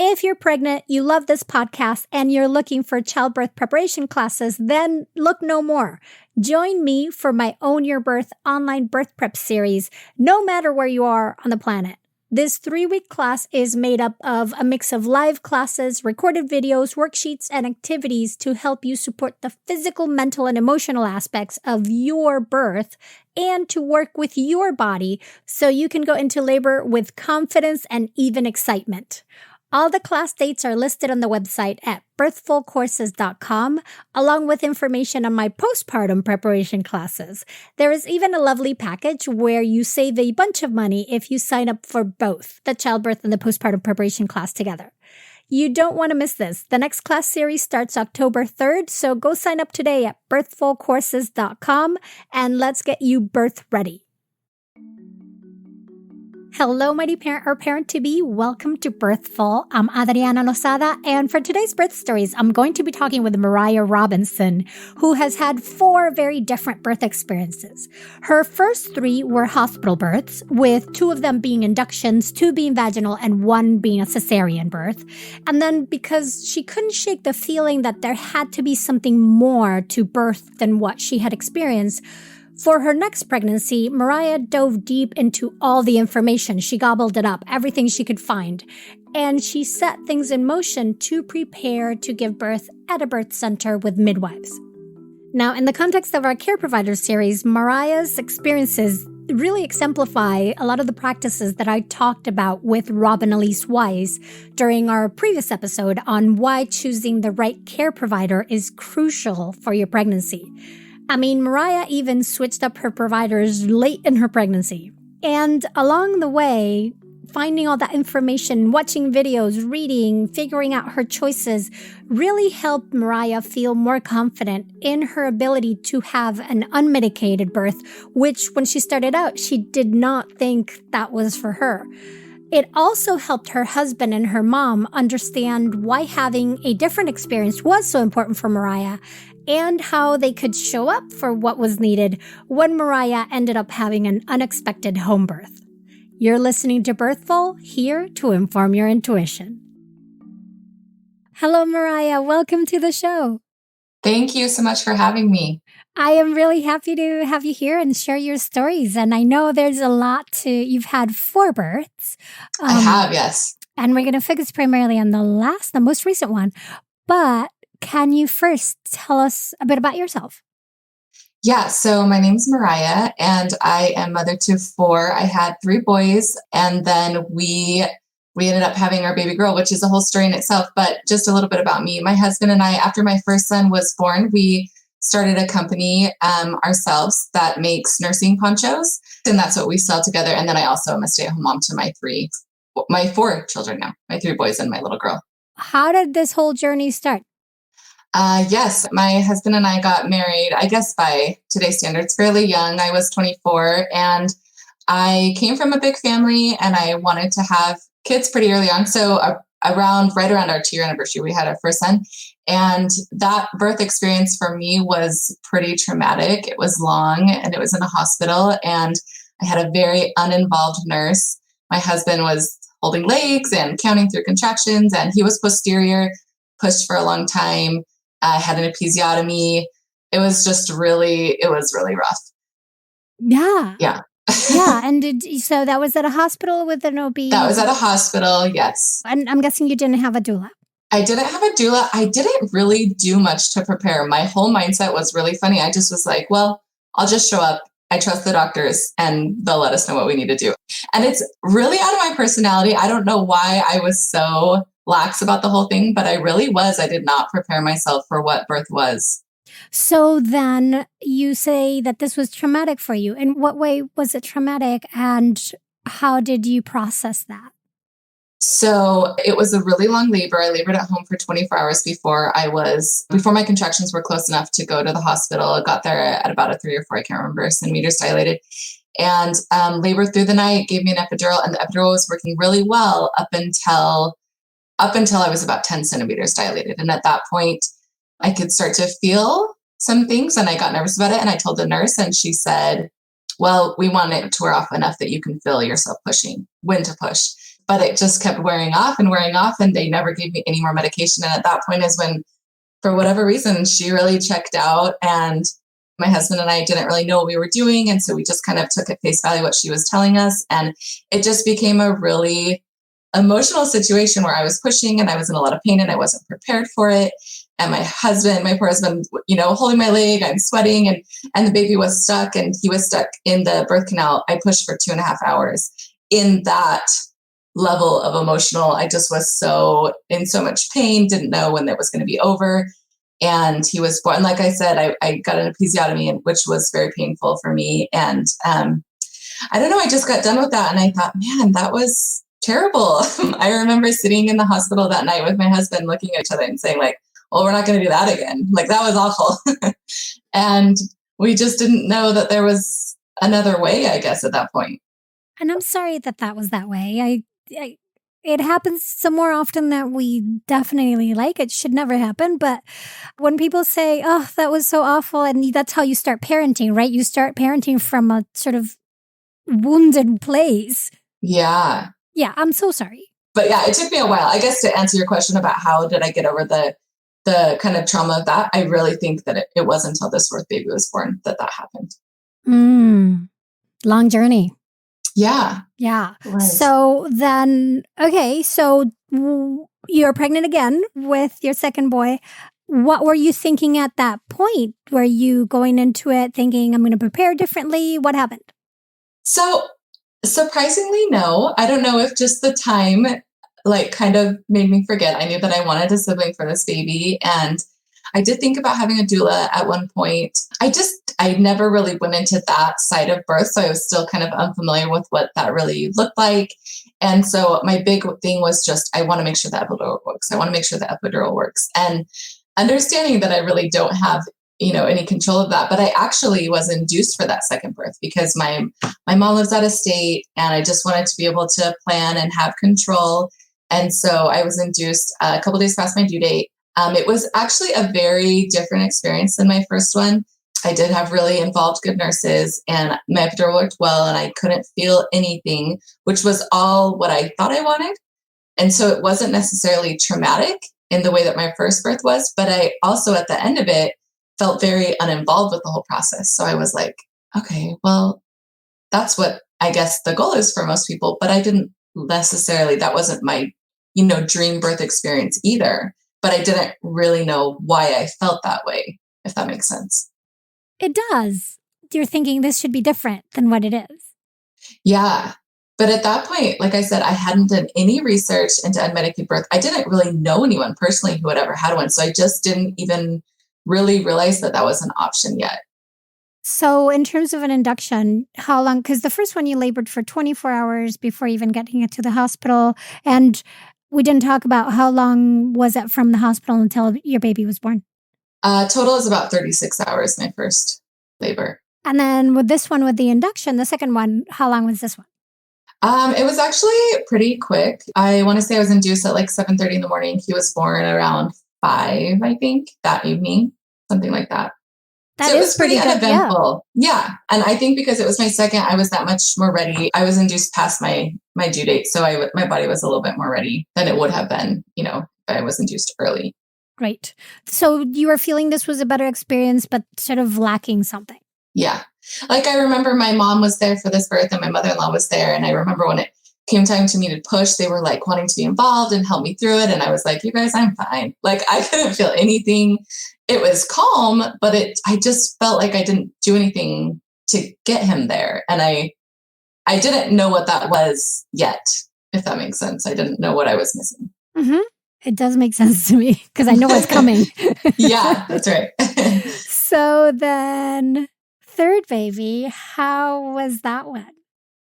If you're pregnant, you love this podcast, and you're looking for childbirth preparation classes, then look no more. Join me for my Own Your Birth online birth prep series, no matter where you are on the planet. This 3-week class is made up of a mix of live classes, recorded videos, worksheets, and activities to help you support the physical, mental, and emotional aspects of your birth and to work with your body so you can go into labor with confidence and even excitement. All the class dates are listed on the website at birthfulcourses.com, along with information on my postpartum preparation classes. There is even a lovely package where you save a bunch of money if you sign up for both the childbirth and the postpartum preparation class together. You don't want to miss this. The next class series starts October 3rd, so go sign up today at birthfulcourses.com and let's get you birth ready. Hello, mighty parent or parent-to-be. Welcome to Birthful. I'm Adriana Lozada, and for today's birth stories, I'm going to be talking with Mariah Robinson, who has had 4 very different birth experiences. Her first 3 were hospital births, with 2 of them being inductions, 2 being vaginal, and 1 being a cesarean birth. And then because she couldn't shake the feeling that there had to be something more to birth than what she had experienced, for her next pregnancy, Mariah dove deep into all the information. She gobbled it up, everything she could find. And she set things in motion to prepare to give birth at a birth center with midwives. Now, in the context of our Care Provider series, Mariah's experiences really exemplify a lot of the practices that I talked about with Robin Elise Wise during our previous episode on why choosing the right care provider is crucial for your pregnancy. I mean, Mariah even switched up her providers late in her pregnancy. And along the way, finding all that information, watching videos, reading, figuring out her choices really helped Mariah feel more confident in her ability to have an unmedicated birth, which when she started out, she did not think that was for her. It also helped her husband and her mom understand why having a different experience was so important for Mariah and how they could show up for what was needed when Mariah ended up having an unexpected home birth. You're listening to Birthful, here to inform your intuition. Hello, Mariah. Welcome to the show. Thank you so much for having me. I am really happy to have you here and share your stories. And I know there's a lot you've had 4 births. I have, yes. And we're going to focus primarily on the most recent one. But can you first tell us a bit about yourself? Yeah, so my name's Mariah, and I am mother to 4. I had 3 boys, and then we ended up having our baby girl, which is a whole story in itself. But just a little bit about me. My husband and I, after my first son was born, we started a company ourselves that makes nursing ponchos, and that's what we sell together. And then I also am a stay-at-home mom to my 4 children now, my 3 boys and my little girl. How did this whole journey start? Yes, my husband and I got married, I guess by today's standards, fairly young. I was 24, and I came from a big family, and I wanted to have kids pretty early on. So right around our 2-year anniversary, we had our first son. And that birth experience for me was pretty traumatic. It was long, and it was in a hospital, and I had a very uninvolved nurse. My husband was holding legs and counting through contractions, and he was posterior, pushed for a long time. I had an episiotomy. It was really rough. Yeah. Yeah. Yeah. And so that was at a hospital with an OB? That was at a hospital, yes. And I'm guessing you didn't have a doula. I didn't have a doula. I didn't really do much to prepare. My whole mindset was really funny. I just was like, well, I'll just show up. I trust the doctors and they'll let us know what we need to do. And it's really out of my personality. I don't know why I was so lax about the whole thing, but I really was. I did not prepare myself for what birth was. So then you say that this was traumatic for you. In what way was it traumatic, and how did you process that? So it was a really long labor. I labored at home for 24 hours before my contractions were close enough to go to the hospital. I got there at about a 3 or 4, I can't remember, centimeters dilated, and labored through the night, gave me an epidural, and the epidural was working really well up until I was about 10 centimeters dilated. And at that point, I could start to feel some things, and I got nervous about it. And I told the nurse, and she said, well, we want it to wear off enough that you can feel yourself pushing, when to push. but it just kept wearing off and wearing off, and they never gave me any more medication. And at that point is when, for whatever reason, she really checked out, and my husband and I didn't really know what we were doing. And so we just kind of took at face value what she was telling us. And it just became a really emotional situation where I was pushing and I was in a lot of pain and I wasn't prepared for it. And my poor husband, holding my leg, I'm sweating, and the baby was stuck, and he was stuck in the birth canal. I pushed for 2.5 hours. In that level of emotional, I just was in so much pain, didn't know when that was going to be over. And he was born. Like I said, I got an episiotomy, which was very painful for me. And I don't know, I just got done with that. And I thought, man, that was terrible. I remember sitting in the hospital that night with my husband, looking at each other and saying, like, well, we're not going to do that again. Like, that was awful. And we just didn't know that there was another way, I guess, at that point. And I'm sorry that was that way. It happens some more often than we definitely like. It should never happen. But when people say, oh, that was so awful, and that's how you start parenting, right? You start parenting from a sort of wounded place. Yeah. Yeah, I'm so sorry. But yeah, it took me a while. I guess to answer your question about how did I get over the kind of trauma of that, I really think that it wasn't until this fourth baby was born that happened. Long journey. Yeah. Yeah. Right. So then, okay, so you're pregnant again with your second boy. What were you thinking at that point? Were you going into it thinking, I'm going to prepare differently? What happened? So surprisingly, no. I don't know if just the time kind of made me forget. I knew that I wanted a sibling for this baby. And I did think about having a doula at one point. I never really went into that side of birth. So I was still kind of unfamiliar with what that really looked like. And so my big thing was just, I want to make sure the epidural works. I want to make sure the epidural works. And understanding that I really don't have, any control of that. But I actually was induced for that second birth because my mom lives out of state, and I just wanted to be able to plan and have control. And so I was induced a couple days past my due date. It was actually a very different experience than my first one. I did have really involved good nurses, and my epidural worked well, and I couldn't feel anything, which was all what I thought I wanted. And so it wasn't necessarily traumatic in the way that my first birth was, but I also at the end of it felt very uninvolved with the whole process. So I was like, okay, well, that's what I guess the goal is for most people, but I didn't necessarily, that wasn't my, dream birth experience either, but I didn't really know why I felt that way, if that makes sense. It does. You're thinking this should be different than what it is. Yeah. But at that point, like I said, I hadn't done any research into unmedicated birth. I didn't really know anyone personally who had ever had one. So I just didn't even really realize that was an option yet. So in terms of an induction, how long? Because the first one you labored for 24 hours before even getting it to the hospital. And we didn't talk about how long was it from the hospital until your baby was born? Total is about 36 hours, my first labor. And then with this one, with the induction, the second one, how long was this one? It was actually pretty quick. I want to say I was induced at like 7:30 in the morning. He was born around 5, I think, that evening, something like that. That is pretty uneventful. Yeah. And I think because it was my second, I was that much more ready. I was induced past my due date. So my body was a little bit more ready than it would have been, if I was induced early. Right. So you were feeling this was a better experience, but sort of lacking something. Yeah. Like I remember my mom was there for this birth and my mother-in-law was there. And I remember when it came time to me to push, they were like wanting to be involved and help me through it. And I was like, you guys, I'm fine. Like I couldn't feel anything. It was calm, but I just felt like I didn't do anything to get him there. And I didn't know what that was yet, if that makes sense. I didn't know what I was missing. Mm-hmm. It does make sense to me because I know what's coming. Yeah, that's right. So then third baby, how was that one?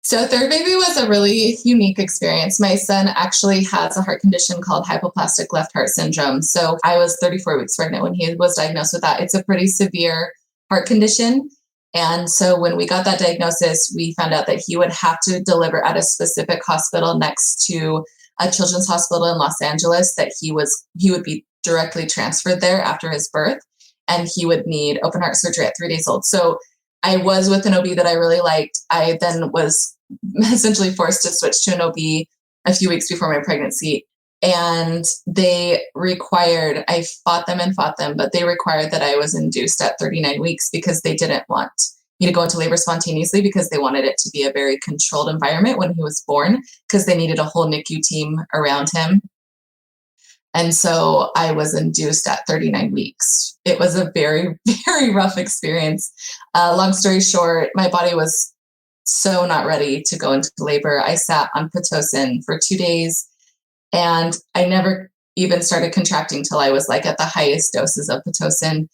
So third baby was a really unique experience. My son actually has a heart condition called hypoplastic left heart syndrome. So I was 34 weeks pregnant when he was diagnosed with that. It's a pretty severe heart condition. And so when we got that diagnosis, we found out that he would have to deliver at a specific hospital next to a children's hospital in Los Angeles, that he would be directly transferred there after his birth, and he would need open heart surgery at 3 days old. So I was with an OB that I really liked. I then was essentially forced to switch to an OB a few weeks before my pregnancy. And they required, I fought them, but they required that I was induced at 39 weeks because they didn't want me to go into labor spontaneously, because they wanted it to be a very controlled environment when he was born, because they needed a whole NICU team around him. And so I was induced at 39 weeks. It was a very, very rough experience. Long story short, my body was so not ready to go into labor. I sat on Pitocin for 2 days, and I never even started contracting till I was like at the highest doses of Pitocin.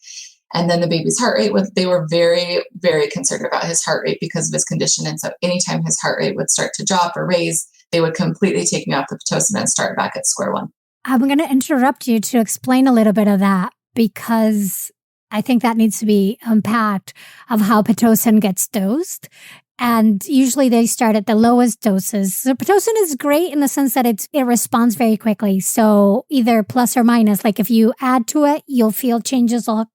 And then the baby's heart rate, they were very, very concerned about his heart rate because of his condition. And so anytime his heart rate would start to drop or raise, they would completely take me off the Pitocin and start back at square one. I'm going to interrupt you to explain a little bit of that, because I think that needs to be unpacked, of how Pitocin gets dosed. And usually they start at the lowest doses. So Pitocin is great in the sense that it responds very quickly. So either plus or minus, like if you add to it, you'll feel changes will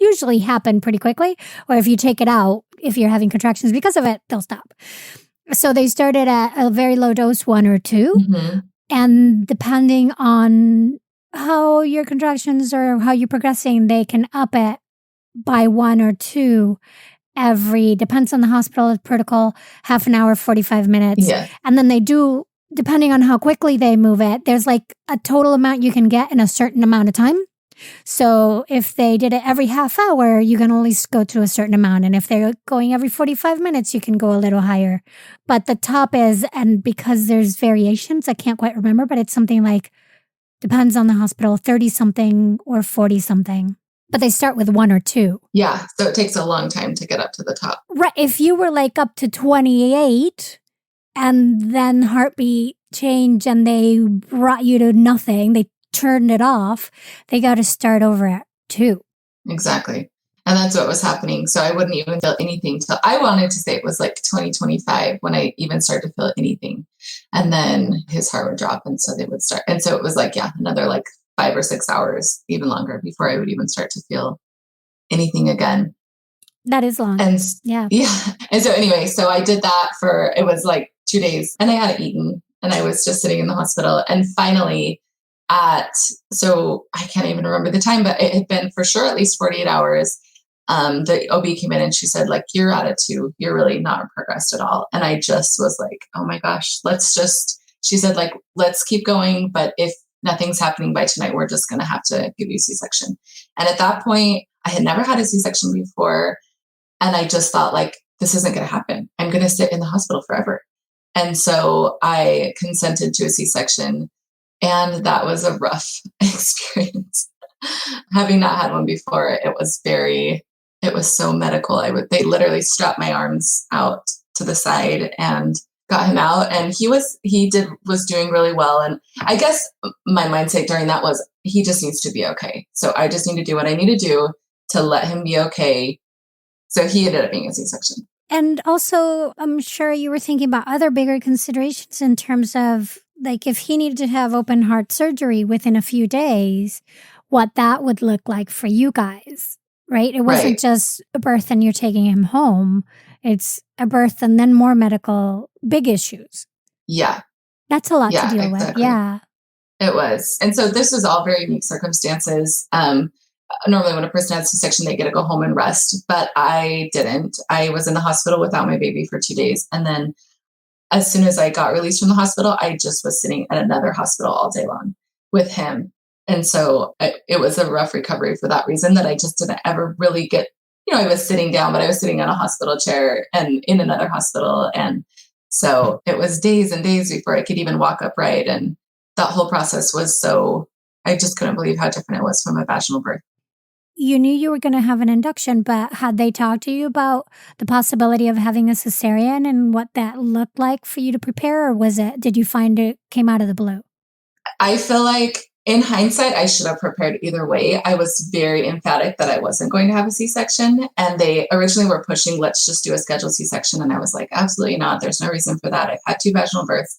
usually happen pretty quickly. Or if you take it out, if you're having contractions because of it, they'll stop. So they started at a very low dose, 1 or 2. Mm-hmm. And depending on how your contractions or how you're progressing, they can up it by 1 or 2 depends on the hospital protocol, half an hour, 45 minutes. Yeah. And then they do, depending on how quickly they move it, there's like a total amount you can get in a certain amount of time. So if they did it every half hour, you can only go to a certain amount. And if they're going every 45 minutes, you can go a little higher. But the top is, and because there's variations, I can't quite remember, but it's something like, depends on the hospital, 30 something or 40 something. But they start with 1 or 2. Yeah. So it takes a long time to get up to the top. Right. If you were like up to 28 and then heartbeat change and they brought you to nothing, they turned it off, they got to start over at 2. Exactly. And that's what was happening. So I wouldn't even feel anything till, I wanted to say it was like 2025 when I even started to feel anything. And then his heart would drop. And so they would start. And so it was like, another like 5 or 6 hours, even longer, before I would even start to feel anything again. That is long. And yeah. And so anyway, so I did that it was like 2 days, and I hadn't eaten, and I was just sitting in the hospital. And finally so I can't even remember the time, but it had been for sure at least 48 hours. The OB came in and she said, like, you're at a 2, you're really not progressed at all. And I just was like, oh my gosh, she said, like, let's keep going. But if nothing's happening by tonight, we're just going to have to give you C-section. And at that point, I had never had a C-section before. And I just thought, like, this isn't going to happen. I'm going to sit in the hospital forever. And so I consented to a C-section. And that was a rough experience. Having not had one before, it was so medical. They literally strapped my arms out to the side and got him out. And he was doing really well. And I guess my mindset during that was, he just needs to be okay. So I just need to do what I need to do to let him be okay. So he ended up being a C-section. And also, I'm sure you were thinking about other bigger considerations in terms of, like, if he needed to have open heart surgery within a few days, what that would look like for you guys, right? It wasn't just a birth and you're taking him home. It's a birth and then more medical big issues. Yeah. That's a lot to deal with. Yeah. It was. And so this was all very unique circumstances. Normally when a person has C-section, they get to go home and rest, but I didn't. I was in the hospital without my baby for 2 days. And then as soon as I got released from the hospital, I just was sitting at another hospital all day long with him. And so it was a rough recovery for that reason, that I just didn't ever really get, I was sitting down, but I was sitting on a hospital chair and in another hospital. And so it was days and days before I could even walk upright. And that whole process was I just couldn't believe how different it was from a vaginal birth. You knew you were going to have an induction, but had they talked to you about the possibility of having a cesarean and what that looked like for you to prepare? Or did you find it came out of the blue? I feel like in hindsight, I should have prepared either way. I was very emphatic that I wasn't going to have a C-section. And they originally were pushing, let's just do a scheduled C-section. And I was like, absolutely not. There's no reason for that. I've had 2 vaginal births.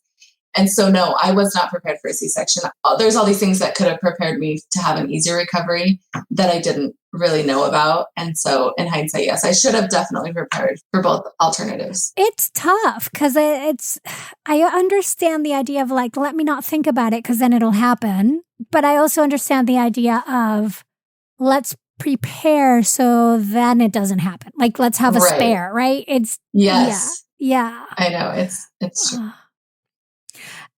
And so, no, I was not prepared for a C-section. There's all these things that could have prepared me to have an easier recovery that I didn't really know about. And so in hindsight, yes, I should have definitely prepared for both alternatives. It's tough because I understand the idea of like, let me not think about it because then it'll happen. But I also understand the idea of let's prepare so then it doesn't happen. Like, let's have a spare, right? Yes. Yeah. I know. It's true.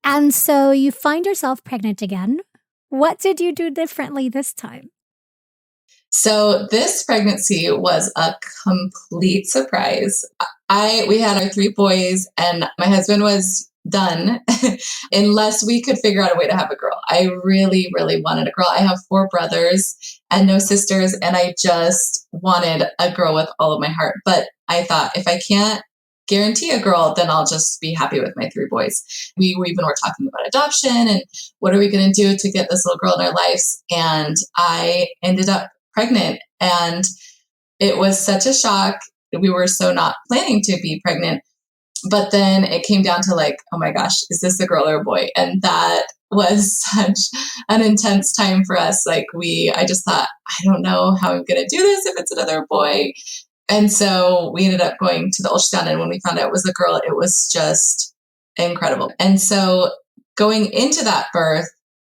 And so you find yourself pregnant again. What did you do differently this time? So this pregnancy was a complete surprise. We had our 3 boys and my husband was done unless we could figure out a way to have a girl. I really, really wanted a girl. I have 4 brothers and no sisters, and I just wanted a girl with all of my heart. But I thought, if I can't guarantee a girl, then I'll just be happy with my 3 boys. We even were talking about adoption and what are we going to do to get this little girl in our lives? And I ended up pregnant, and it was such a shock. We were so not planning to be pregnant. But then it came down to like, oh my gosh, is this a girl or a boy? And that was such an intense time for us. Like I just thought, I don't know how I'm going to do this if it's another boy. And so we ended up going to the ultrasound. And when we found out it was a girl, it was just incredible. And so going into that birth,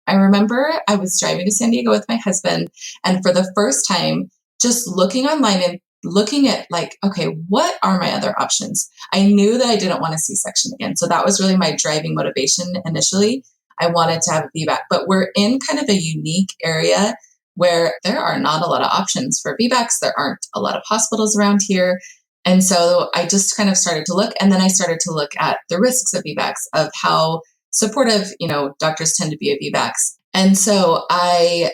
I remember I was driving to San Diego with my husband. And for the first time, just looking online and looking at like, okay, what are my other options? I knew that I didn't want a C-section again. So that was really my driving motivation initially. I wanted to have a VBAC, but we're in kind of a unique area where there are not a lot of options for VBACs. There aren't a lot of hospitals around here. And so I just kind of started to look, and then I started to look at the risks of VBACs, of how supportive, doctors tend to be of VBACs. And so I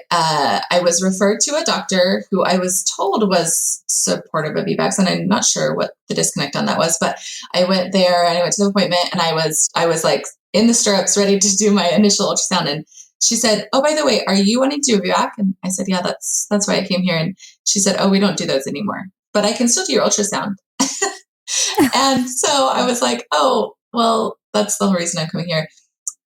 was referred to a doctor who I was told was supportive of VBACs, and I'm not sure what the disconnect on that was, but I went there and I went to the appointment, and I was like in the stirrups ready to do my initial ultrasound. And she said, "Oh, by the way, are you wanting to do a VBAC?" And I said, "Yeah, that's why I came here." And she said, "Oh, we don't do those anymore, but I can still do your ultrasound." And so I was like, "Oh, well, that's the whole reason I'm coming here."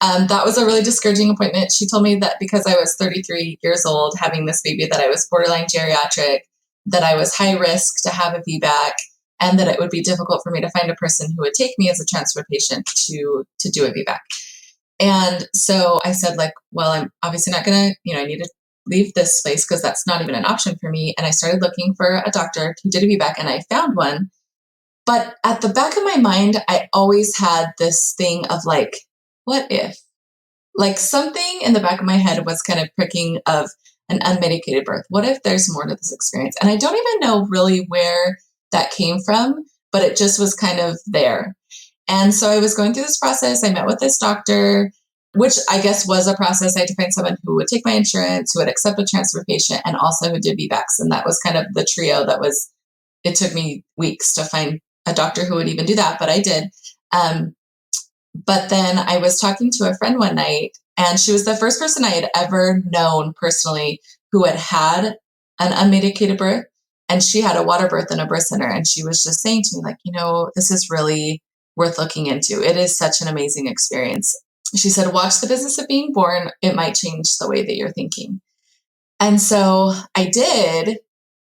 That was a really discouraging appointment. She told me that because I was 33 years old, having this baby, that I was borderline geriatric, that I was high risk to have a VBAC, and that it would be difficult for me to find a person who would take me as a transfer patient to do a VBAC. And so I said, like, well, I'm obviously not going to, I need to leave this place because that's not even an option for me. And I started looking for a doctor who did a VBAC, and I found one. But at the back of my mind, I always had this thing of like, what if? Like something in the back of my head was kind of pricking of an unmedicated birth. What if there's more to this experience? And I don't even know really where that came from, but it just was kind of there. And so I was going through this process. I met with this doctor, which I guess was a process. I had to find someone who would take my insurance, who would accept a transfer patient, and also who did VBACs. And that was kind of the trio it took me weeks to find a doctor who would even do that, but I did. But then I was talking to a friend one night, and she was the first person I had ever known personally who had an unmedicated birth. And she had a water birth in a birth center. And she was just saying to me, like, this is really worth looking into. It is such an amazing experience. She said, watch The Business of Being Born. It might change the way that you're thinking. And so I did.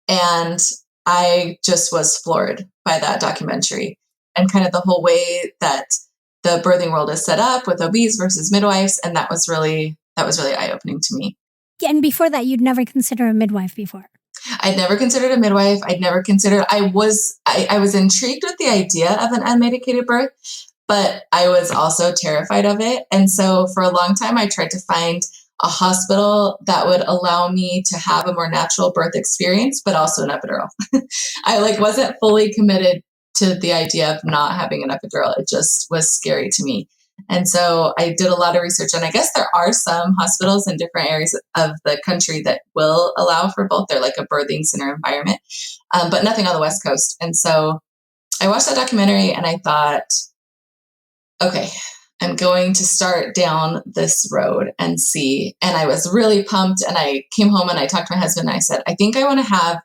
And I just was floored by that documentary and kind of the whole way that the birthing world is set up with OBs versus midwives. And that was really eye-opening to me. And before that, you'd never considered a midwife before? I'd never considered a midwife. I was intrigued with the idea of an unmedicated birth, but I was also terrified of it. And so for a long time, I tried to find a hospital that would allow me to have a more natural birth experience, but also an epidural. I wasn't fully committed to the idea of not having an epidural. It just was scary to me. And so I did a lot of research, and I guess there are some hospitals in different areas of the country that will allow for both. They're like a birthing center environment, but nothing on the West Coast. And so I watched that documentary and I thought, okay, I'm going to start down this road and see. And I was really pumped, and I came home and I talked to my husband and I said, I think I want to have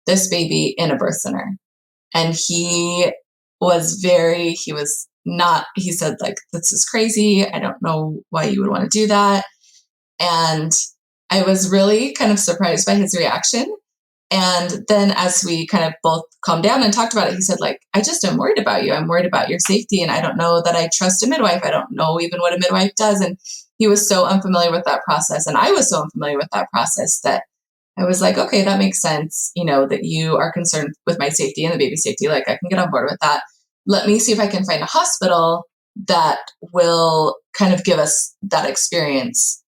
this baby in a birth center. And he was he said, like, this is crazy. I don't know why you would want to do that. And I was really kind of surprised by his reaction. And then as we kind of both calmed down and talked about it, he said, like, I just am worried about you. I'm worried about your safety. And I don't know that I trust a midwife. I don't know even what a midwife does. And he was so unfamiliar with that process. And I was so unfamiliar with that process that I was like, okay, that makes sense. You know, that you are concerned with my safety and the baby's safety. Like, I can get on board with that. Let me see if I can find a hospital that will kind of give us that experience.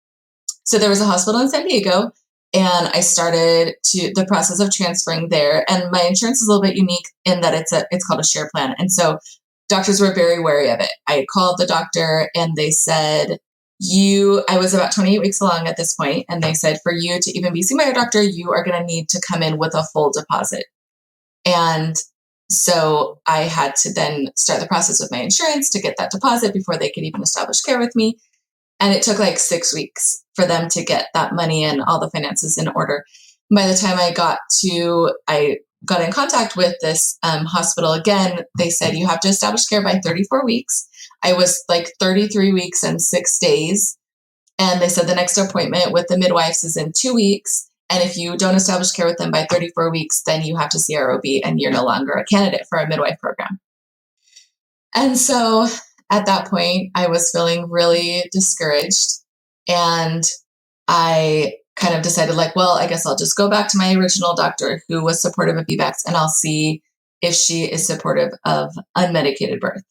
So there was a hospital in San Diego, and I started the process of transferring there. And my insurance is a little bit unique in that it's called a share plan. And so doctors were very wary of it. I called the doctor and they said, I was about 28 weeks along at this point, and they said, for you to even be seen by your doctor, you are going to need to come in with a full deposit. And so I had to then start the process with my insurance to get that deposit before they could even establish care with me. And it took like 6 weeks for them to get that money and all the finances in order. By the time I got in contact with this hospital again, they said, you have to establish care by 34 weeks. I was like 33 weeks and 6 days. And they said the next appointment with the midwives is in 2 weeks. And if you don't establish care with them by 34 weeks, then you have to see ROB and you're no longer a candidate for a midwife program. And so at that point, I was feeling really discouraged. And I kind of decided, like, well, I guess I'll just go back to my original doctor who was supportive of VBACs, and I'll see if she is supportive of unmedicated birth.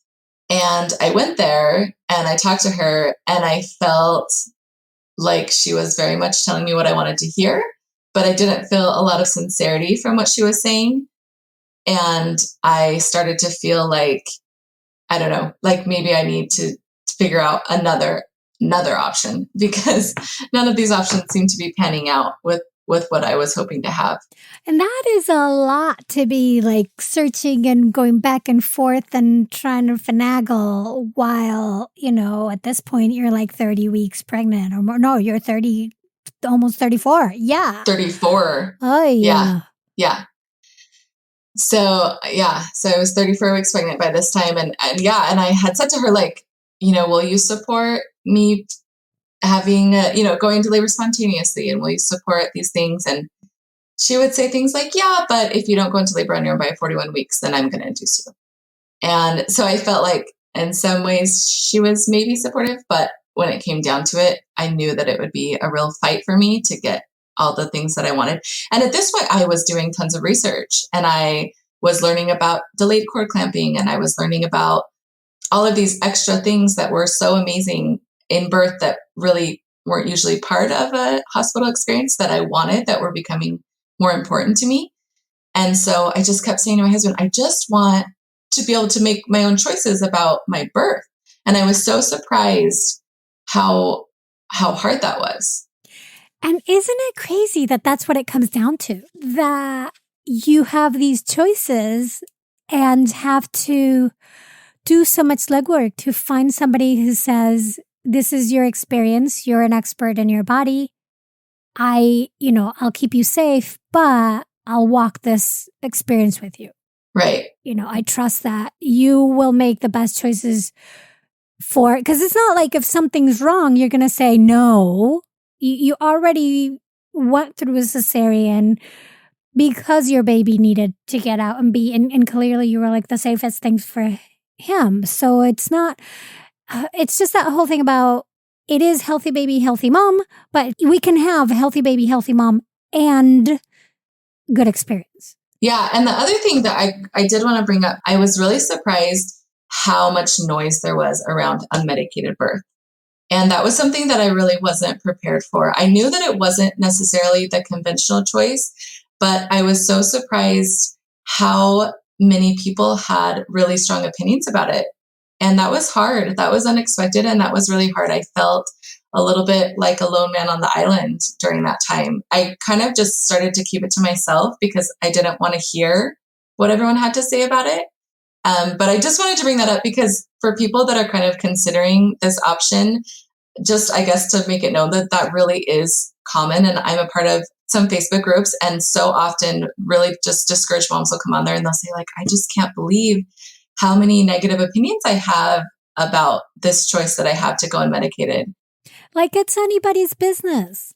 And I went there and I talked to her, and I felt like she was very much telling me what I wanted to hear, but I didn't feel a lot of sincerity from what she was saying. And I started to feel like, I don't know, like maybe I need to figure out another option, because none of these options seem to be panning out with what I was hoping to have. And that is a lot to be like searching and going back and forth and trying to finagle while, you know, at this point you're like 30 weeks pregnant or more. No, you're 30, almost 34. Yeah. 34. Oh, yeah. Yeah. So I was 34 weeks pregnant by this time. And I had said to her, like, you know, will you support me having, going to labor spontaneously, and will you support these things? And she would say things like, yeah, but if you don't go into labor on your own by 41 weeks, then I'm going to induce you. And so I felt like in some ways she was maybe supportive, but when it came down to it, I knew that it would be a real fight for me to get all the things that I wanted. And at this point, I was doing tons of research, and I was learning about delayed cord clamping, and I was learning about all of these extra things that were so amazing in birth that really weren't usually part of a hospital experience that I wanted, that were becoming more important to me. And so I just kept saying to my husband, I just want to be able to make my own choices about my birth. And I was so surprised how hard that was. And isn't it crazy that that's what it comes down to? That you have these choices and have to do so much legwork to find somebody who says, this is your experience. You're an expert in your body. I'll keep you safe, but I'll walk this experience with you. Right. I trust that you will make the best choices because it's not like if something's wrong, you're going to say no. You already went through a cesarean because your baby needed to get out and be, and clearly you were like the safest things for him. So it's not, it's just that whole thing about it is healthy baby, healthy mom, but we can have healthy baby, healthy mom and good experience. Yeah. And the other thing that I did want to bring up, I was really surprised how much noise there was around unmedicated birth. And that was something that I really wasn't prepared for. I knew that it wasn't necessarily the conventional choice, but I was so surprised how many people had really strong opinions about it. And that was hard. That was unexpected. And that was really hard. I felt a little bit like a lone man on the island during that time. I kind of just started to keep it to myself because I didn't want to hear what everyone had to say about it. But I just wanted to bring that up because for people that are kind of considering this option, just, I guess, to make it known that that really is common. And I'm a part of some Facebook groups, and so often really just discouraged moms will come on there and they'll say, like, I just can't believe how many negative opinions I have about this choice that I have to go unmedicated. Like it's anybody's business.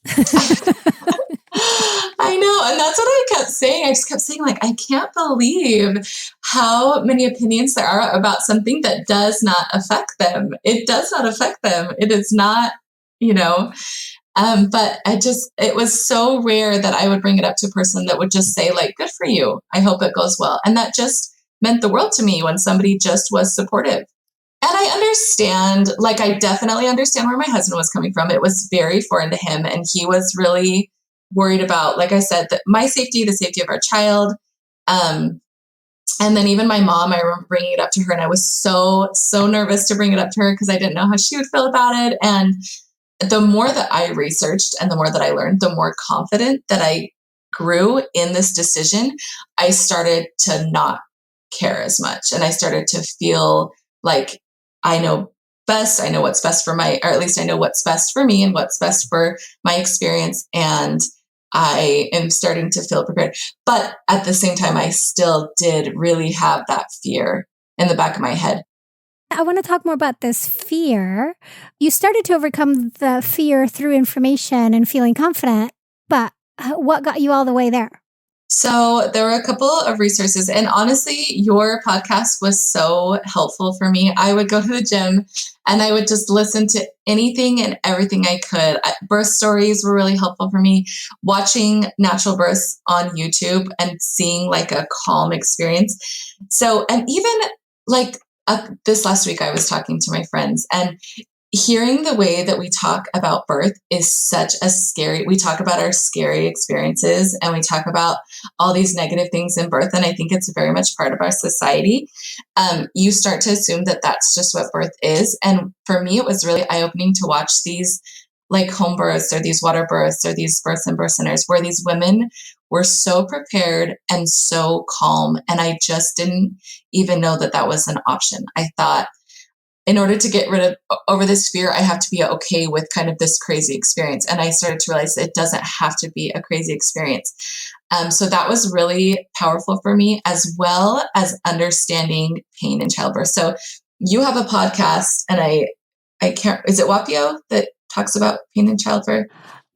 I know. And that's what I kept saying. I just kept saying, like, I can't believe how many opinions there are about something that does not affect them. It does not affect them. It is not, but it was so rare that I would bring it up to a person that would just say, like, good for you. I hope it goes well. And that just meant the world to me when somebody just was supportive. And I understand, like, I definitely understand where my husband was coming from. It was very foreign to him. And he was really worried about, like I said, that my safety, the safety of our child. And then even my mom, I remember bringing it up to her, and I was so nervous to bring it up to her because I didn't know how she would feel about it. And the more that I researched and the more that I learned, the more confident that I grew in this decision. I started to not care as much. And I started to feel like I know best. I know what's best for or at least I know what's best for me and what's best for my experience. And I am starting to feel prepared. But at the same time, I still did really have that fear in the back of my head. I want to talk more about this fear. You started to overcome the fear through information and feeling confident, but what got you all the way there? So there were a couple of resources, and honestly, your podcast was so helpful for me. I would go to the gym and I would just listen to anything and everything I could. Birth stories were really helpful for me. Watching natural births on YouTube and seeing like a calm experience. So, and even like this last week, I was talking to my friends, and hearing the way that we talk about birth is such a we talk about our scary experiences and we talk about all these negative things in birth. And I think it's very much part of our society. You start to assume that that's just what birth is. And for me, it was really eye-opening to watch these like home births or these water births or these births and birth centers where these women were so prepared and so calm. And I just didn't even know that was an option. I thought, in order to get over this fear, I have to be okay with kind of this crazy experience. And I started to realize it doesn't have to be a crazy experience. So that was really powerful for me, as well as understanding pain in childbirth. So you have a podcast, and I can't, is it Wapio that talks about pain in childbirth?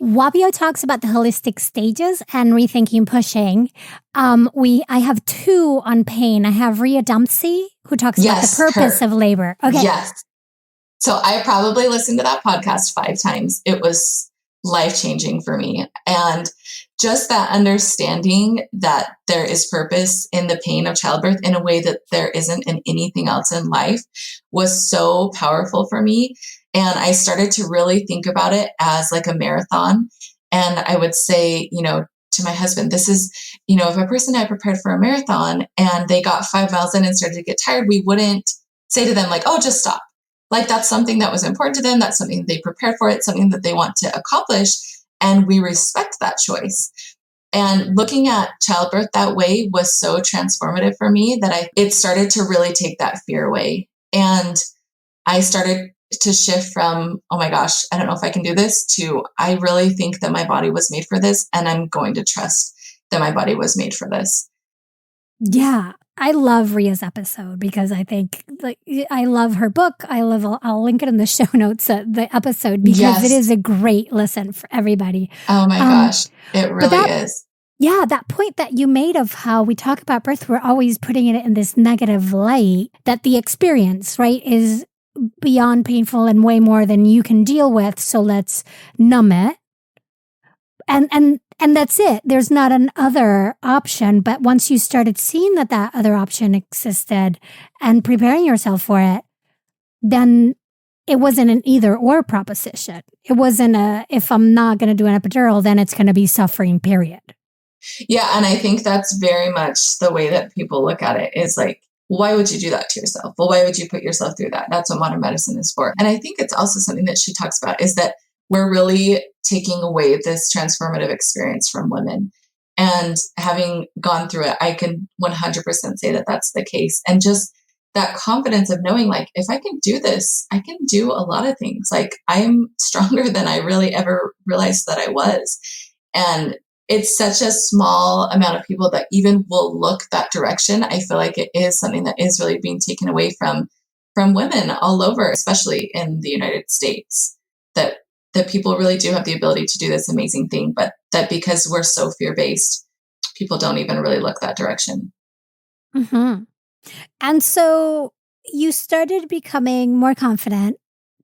Wapio talks about the holistic stages and rethinking pushing. I have two on pain. I have Rhea Dempsey, who talks about the purpose of labor. Okay. Yes. So I probably listened to that podcast 5 times. It was life-changing for me. And just that understanding that there is purpose in the pain of childbirth in a way that there isn't in anything else in life was so powerful for me. And I started to really think about it as like a marathon. And I would say, to my husband, this is, if a person had prepared for a marathon and they got 5 miles in and started to get tired, we wouldn't say to them like, oh, just stop. Like that's something that was important to them. That's something they prepared for. It's something that they want to accomplish. And we respect that choice. And looking at childbirth that way was so transformative for me that it started to really take that fear away. And I started to shift from, oh my gosh, I don't know if I can do this, to I really think that my body was made for this, and I'm going to trust that my body was made for this. Yeah, I love Rhea's episode because I think I love her book. I'll link it in the show notes, the episode, because it is a great listen for everybody. Oh my gosh, it really is. Yeah, that point that you made of how we talk about birth, we're always putting it in this negative light, that the experience, right, is beyond painful and way more than you can deal with. So let's numb it. And that's it. There's not an other option. But once you started seeing that other option existed and preparing yourself for it, then it wasn't an either or proposition. It wasn't if I'm not going to do an epidural, then it's going to be suffering, period. Yeah. And I think that's very much the way that people look at it, is like, why would you do that to yourself? Well, why would you put yourself through that? That's what modern medicine is for. And I think it's also something that she talks about, is that we're really taking away this transformative experience from women. And having gone through it, I can 100% say that that's the case. And just that confidence of knowing, like, if I can do this, I can do a lot of things. Like, I'm stronger than I really ever realized that I was. And it's such a small amount of people that even will look that direction. I feel like it is something that is really being taken away from women all over, especially in the United States, that people really do have the ability to do this amazing thing, but that because we're so fear-based, people don't even really look that direction. Mm-hmm. And so you started becoming more confident.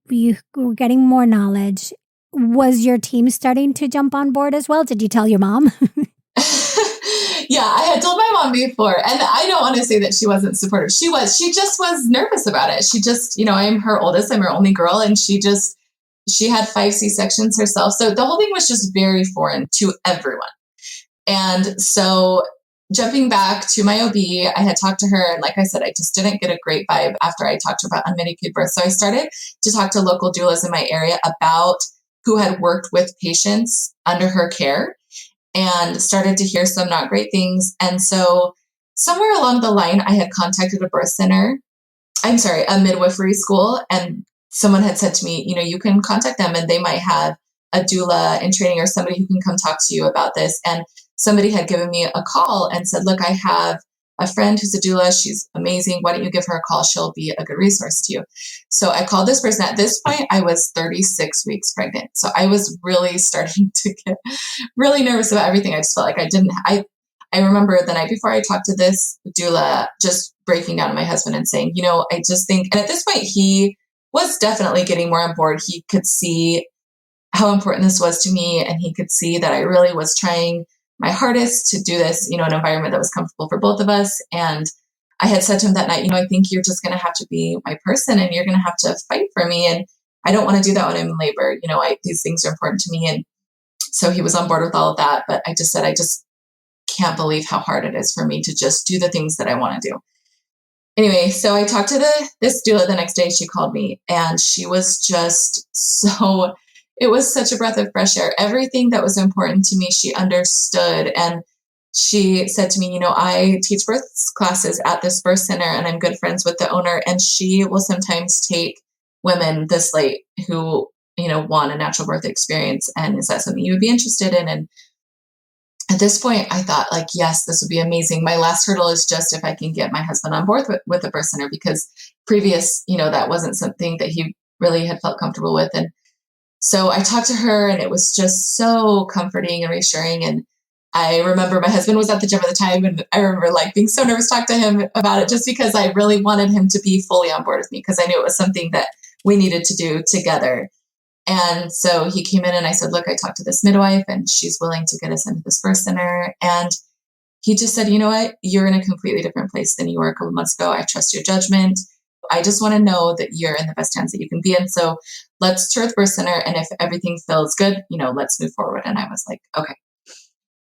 You were getting more knowledge. Was your team starting to jump on board as well? Did you tell your mom? Yeah, I had told my mom before, and I don't want to say that she wasn't supportive. She just was nervous about it. She just, I'm her oldest, I'm her only girl, and she had 5 C-sections herself. So the whole thing was just very foreign to everyone. And so jumping back to my OB, I had talked to her. And like I said, I just didn't get a great vibe after I talked to her about unmedicated birth. So I started to talk to local doulas in my area about who had worked with patients under her care and started to hear some not great things. And so somewhere along the line, I had contacted a midwifery school, and someone had said to me, you can contact them and they might have a doula in training or somebody who can come talk to you about this. And somebody had given me a call and said, look, I have a friend who's a doula. She's amazing. Why don't you give her a call? She'll be a good resource to you. So I called this person. At this point, I was 36 weeks pregnant. So I was really starting to get really nervous about everything. I just felt like I remember the night before I talked to this doula, just breaking down to my husband and saying, I just think, and at this point, he was definitely getting more on board. He could see how important this was to me, and he could see that I really was trying my hardest to do this, an environment that was comfortable for both of us. And I had said to him that night, I think you're just going to have to be my person, and you're going to have to fight for me. And I don't want to do that when I'm in labor. These things are important to me. And so he was on board with all of that. But I just said, I just can't believe how hard it is for me to just do the things that I want to do. Anyway, so I talked to this doula the next day. She called me, and she was just it was such a breath of fresh air. Everything that was important to me, she understood. And she said to me, I teach birth classes at this birth center, and I'm good friends with the owner. And she will sometimes take women this late who, want a natural birth experience. And is that something you would be interested in? And at this point, I thought, yes, this would be amazing. My last hurdle is just if I can get my husband on board with the birth center, because previous, that wasn't something that he really had felt comfortable with. And so I talked to her, and it was just so comforting and reassuring. And I remember my husband was at the gym at the time, and I remember being so nervous to talk to him about it, just because I really wanted him to be fully on board with me, because I knew it was something that we needed to do together. And so he came in, and I said, look, I talked to this midwife, and she's willing to get us into this birth center. And he just said, you know what, you're in a completely different place than you were a couple months ago. I trust your judgment. I just want to know that you're in the best hands that you can be in. So let's tour the birth center. And if everything feels good, let's move forward. And I was like, okay.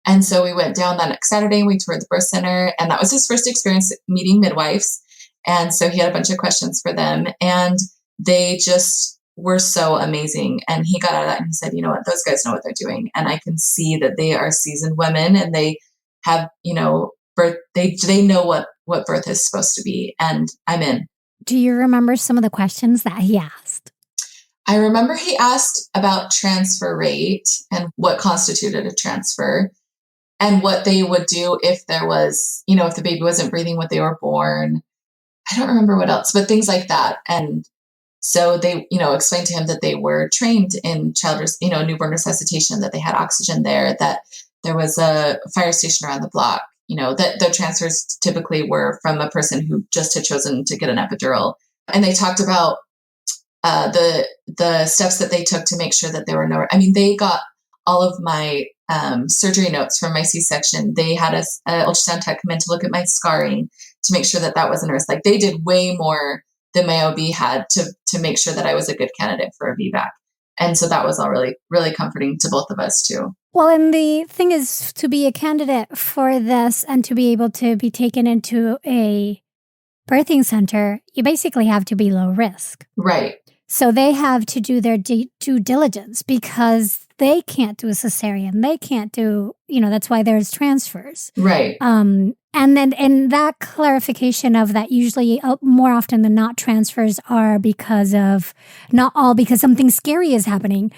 And so we went down that next Saturday, and we toured the birth center, and that was his first experience meeting midwives. And so he had a bunch of questions for them, and they just were so amazing. And he got out of that and he said, you know what, those guys know what they're doing. And I can see that they are seasoned women, and they have, birth, they know what birth is supposed to be. And I'm in. Do you remember some of the questions that he asked? I remember he asked about transfer rate and what constituted a transfer, and what they would do if there was, if the baby wasn't breathing when they were born. I don't remember what else, but things like that. And so they, explained to him that they were trained in newborn resuscitation, that they had oxygen there, that there was a fire station around the block, that the transfers typically were from a person who just had chosen to get an epidural. And they talked about the steps that they took to make sure that there were they got all of my surgery notes from my C-section. They had an ultrasound tech come in to look at my scarring to make sure that wasn't a risk. They did way more than my OB had to make sure that I was a good candidate for a VBAC. And so that was all really, really comforting to both of us too. Well, and the thing is, to be a candidate for this and to be able to be taken into a birthing center, you basically have to be low risk. Right. So they have to do their due diligence, because they can't do a cesarean. They can't do, that's why there's transfers. Right. And then, and that clarification of that, usually more often than not, transfers are because of, not all because something scary is happening,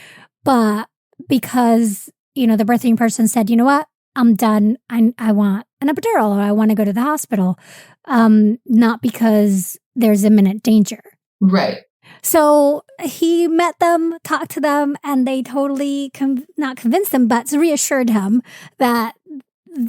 but because the birthing person said, you know what, I'm done. I want an epidural, or I want to go to the hospital. Not because there's imminent danger. Right. So he met them, talked to them, and they totally not convinced him, but reassured him that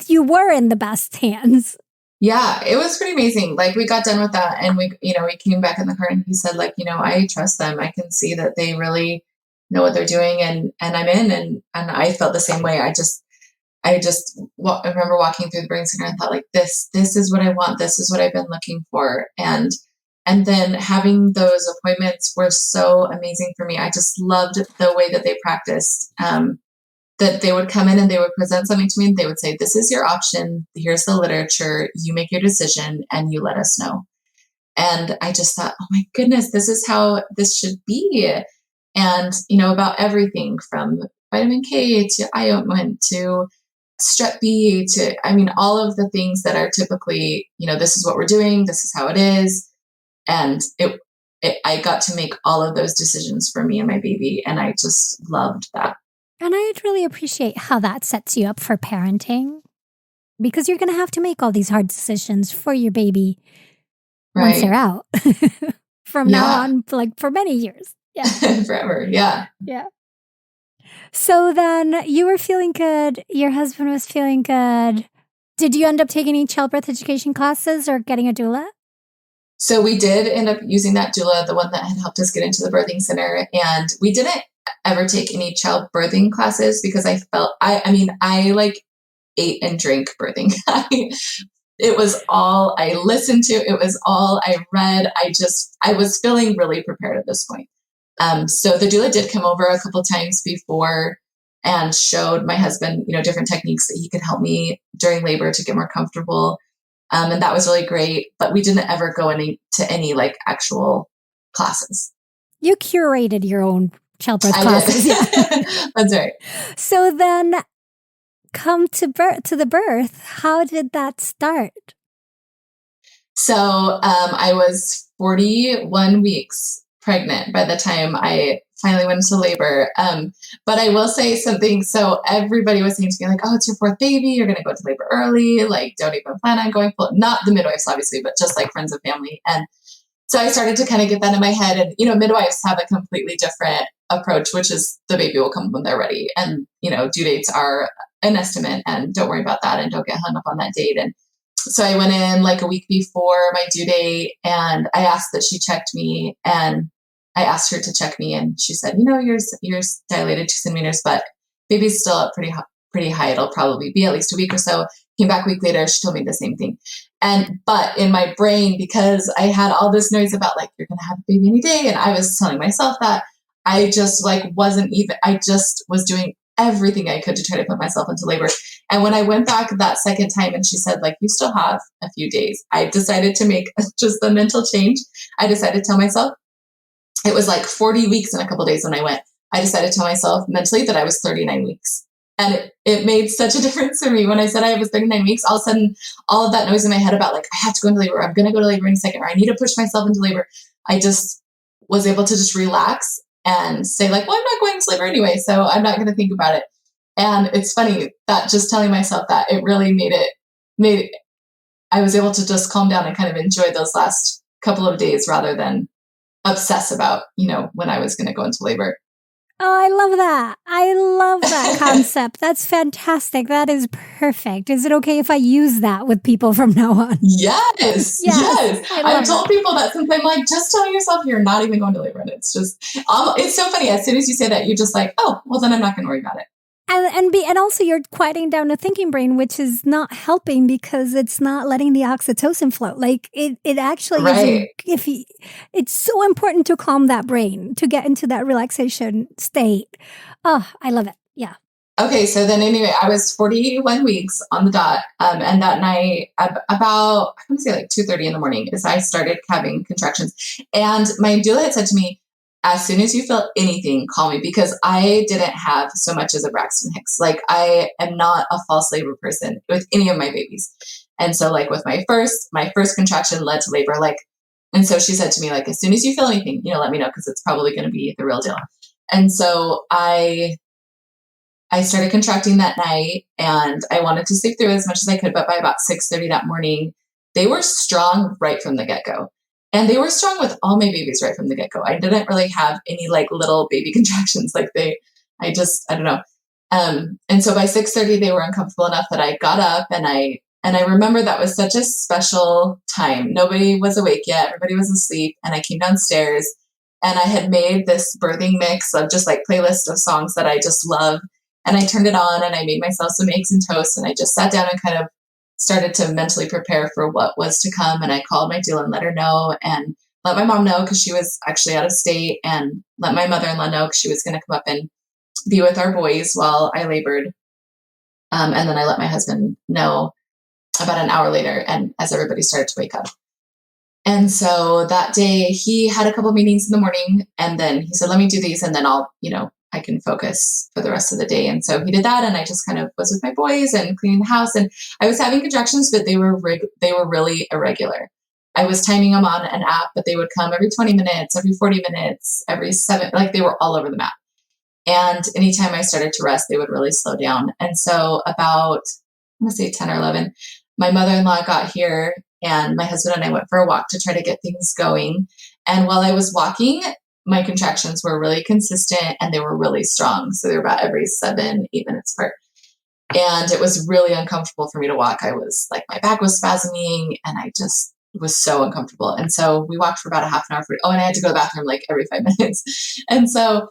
you were in the best hands. Yeah, it was pretty amazing. Like, we got done with that, and we came back in the car, and he said, like, I trust them. I can see that they really know what they're doing, and I'm in, and I felt the same way. I remember walking through the birthing center and thought, like, this is what I want. This is what I've been looking for. And then having those appointments were so amazing for me. I just loved the way that they practiced, that they would come in and they would present something to me and they would say, this is your option. Here's the literature. You make your decision and you let us know. And I just thought, oh my goodness, this is how this should be. And, about everything from vitamin K to eye ointment to strep B to, all of the things that are typically, this is what we're doing. This is how it is. And I got to make all of those decisions for me and my baby. And I just loved that. And I'd really appreciate how that sets you up for parenting, because you're going to have to make all these hard decisions for your baby once they're out from now on, like for many years. Yeah. Forever. Yeah. Yeah. So then you were feeling good. Your husband was feeling good. Did you end up taking any childbirth education classes or getting a doula? So we did end up using that doula, the one that had helped us get into the birthing center. And we didn't ever take any childbirthing classes because I felt, I like ate and drank birthing. It was all I listened to. It was all I read. I was feeling really prepared at this point. So the doula did come over a couple of times before and showed my husband, different techniques that he could help me during labor to get more comfortable. And that was really great, but we didn't ever go to any like actual classes. You curated your own childbirth classes. Yeah. That's right. So then come to the birth. How did that start? So I was 41 weeks pregnant by the time I finally went into labor. But I will say something. So everybody was saying to me like, oh, it's your fourth baby. You're going to go into labor early. Like, don't even plan on going full. Not the midwives, obviously, but just like friends and family. And so I started to kind of get that in my head. And, midwives have a completely different approach, which is the baby will come when they're ready. And, due dates are an estimate, and don't worry about that and don't get hung up on that date. And so I went in like a week before my due date, and I asked that she checked me, and I asked her to check me, and she said, you're dilated 2 centimeters, but baby's still up pretty high. It'll probably be at least a week or so. Came back a week later. She told me the same thing. But in my brain, because I had all this noise about like, you're going to have a baby any day. And I was telling myself that I just I just was doing everything I could to try to put myself into labor. And when I went back that second time and she said, like, you still have a few days, I decided to make just the mental change. I decided to tell myself, it was like 40 weeks in a couple of days when I went. I decided to tell myself mentally that I was 39 weeks. And it made such a difference for me. When I said I was 39 weeks, all of a sudden, all of that noise in my head about like, I have to go into labor. I'm going to go to labor in a second, or I need to push myself into labor. I just was able to just relax and say like, well, I'm not going to labor anyway, so I'm not going to think about it. And it's funny that just telling myself that, it really made it, I was able to just calm down and kind of enjoy those last couple of days rather than obsess about, when I was going to go into labor. Oh, I love that. I love that concept. That's fantastic. That is perfect. Is it okay if I use that with people from now on? Yes. I've told people that since I'm like, just tell yourself you're not even going to labor. And it's just, it's so funny. As soon as you say that, you're just like, oh, well, then I'm not going to worry about it. And also you're quieting down the thinking brain, which is not helping because it's not letting the oxytocin flow. Like it actually is, it's so important to calm that brain, to get into that relaxation state. Oh, I love it. Yeah. Okay. So then anyway, I was 41 weeks on the dot. And that night about, I'm going to say like 2:30 in the morning is I started having contractions. And my doula had said to me, as soon as you feel anything, call me, because I didn't have so much as a Braxton Hicks. Like, I am not a false labor person with any of my babies. And so like with my first contraction led to labor. Like, and so she said to me, like, as soon as you feel anything, let me know, because it's probably going to be the real deal. And so I I started contracting that night and I wanted to sleep through as much as I could. But by about 6:30 that morning, they were strong right from the get-go. And they were strong with all my babies right from the get-go. I didn't really have any like little baby contractions. I don't know. And so by 6:30, they were uncomfortable enough that I got up and I remember that was such a special time. Nobody was awake yet. Everybody was asleep. And I came downstairs and I had made this birthing mix of just like playlist of songs that I just love. And I turned it on and I made myself some eggs and toast. And I just sat down and kind of started to mentally prepare for what was to come. And I called my doula and let her know and let my mom know because she was actually out of state, and let my mother-in-law know because she was going to come up and be with our boys while I labored. And then I let my husband know about an hour later, and as everybody started to wake up. And so that day he had a couple meetings in the morning, and then he said, let me do these and then I can focus for the rest of the day. And so he did that. And I just kind of was with my boys and cleaning the house, and I was having contractions, but they were really irregular. I was timing them on an app, but they would come every 20 minutes, every 40 minutes, every 7, like they were all over the map. And anytime I started to rest, they would really slow down. And so about, I'm going to say 10 or 11, my mother-in-law got here and my husband and I went for a walk to try to get things going. And while I was walking, my contractions were really consistent and they were really strong. So they were about every 7, 8 minutes apart. And it was really uncomfortable for me to walk. I was like, my back was spasming and I just was so uncomfortable. And so we walked for about a half an hour. And I had to go to the bathroom like every 5 minutes. And so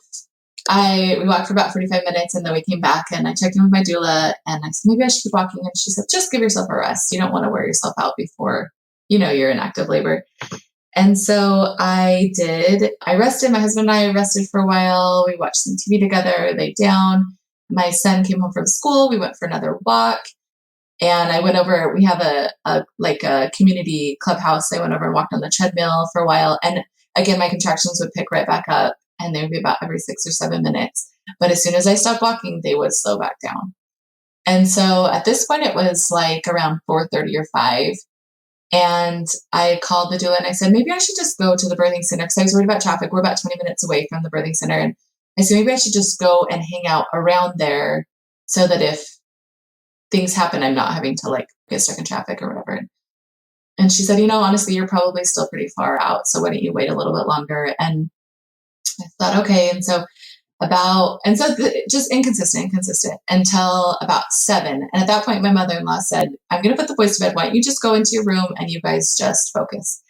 we walked for about 45 minutes and then we came back and I checked in with my doula and I said, maybe I should keep walking. And she said, just give yourself a rest. You don't want to wear yourself out before, you're in active labor. And so I did. I rested. My husband and I rested for a while. We watched some TV together, laid down. My son came home from school. We went for another walk. And I went over, we have a community clubhouse. I went over and walked on the treadmill for a while. And again, my contractions would pick right back up and they would be about every 6 or 7 minutes. But as soon as I stopped walking, they would slow back down. And so at this point, it was like around 4:30 or 5. And I called the doula and I said, maybe I should just go to the birthing center because I was worried about traffic. We're about 20 minutes away from the birthing center. And I said, maybe I should just go and hang out around there so that if things happen, I'm not having to like get stuck in traffic or whatever. And she said, honestly, you're probably still pretty far out. So why don't you wait a little bit longer? And I thought, okay. And so just inconsistent until about 7. And at that point, my mother-in-law said, I'm going to put the boys to bed. Why don't you just go into your room and you guys just focus?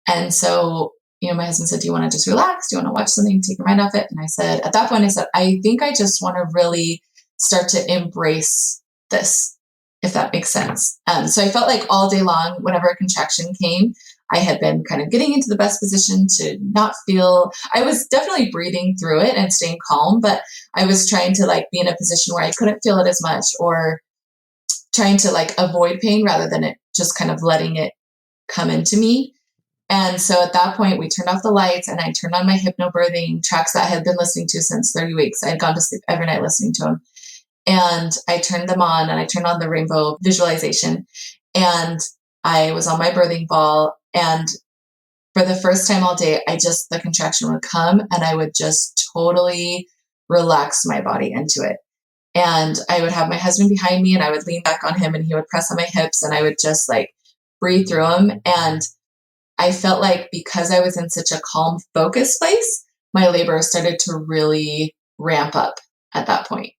And so, my husband said, do you want to just relax? Do you want to watch something, take your mind off it? And at that point, I think I just want to really start to embrace this, if that makes sense. So I felt like all day long, whenever a contraction came, I had been kind of getting into the best position to not feel, I was definitely breathing through it and staying calm, but I was trying to like be in a position where I couldn't feel it as much, or trying to like avoid pain rather than it just kind of letting it come into me. And so at that point, we turned off the lights and I turned on my hypnobirthing tracks that I had been listening to since 30 weeks. I had gone to sleep every night listening to them. And I turned them on and I turned on the rainbow visualization and I was on my birthing ball. And for the first time all day, the contraction would come and I would just totally relax my body into it. And I would have my husband behind me and I would lean back on him and he would press on my hips and I would just like breathe through them. And I felt like because I was in such a calm, focused place, my labor started to really ramp up at that point.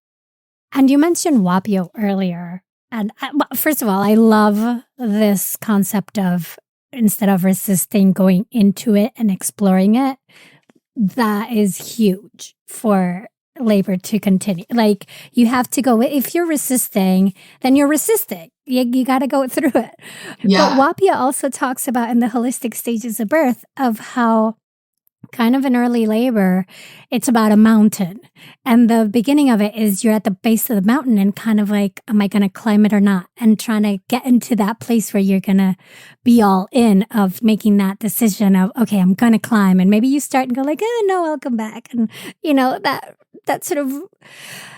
And you mentioned Wapio earlier. And first of all, I love this concept of instead of resisting, going into it and exploring it. That is huge for labor to continue. Like you have to go, if you're resisting, then you're resisting. You got to go through it. Yeah. But Wapia also talks about in the holistic stages of birth of how kind of in early labor, it's about a mountain. And the beginning of it is you're at the base of the mountain and kind of like, am I going to climb it or not? And trying to get into that place where you're going to be all in of making that decision of, okay, I'm going to climb. And maybe you start and go like, no, I'll come back. And, that sort of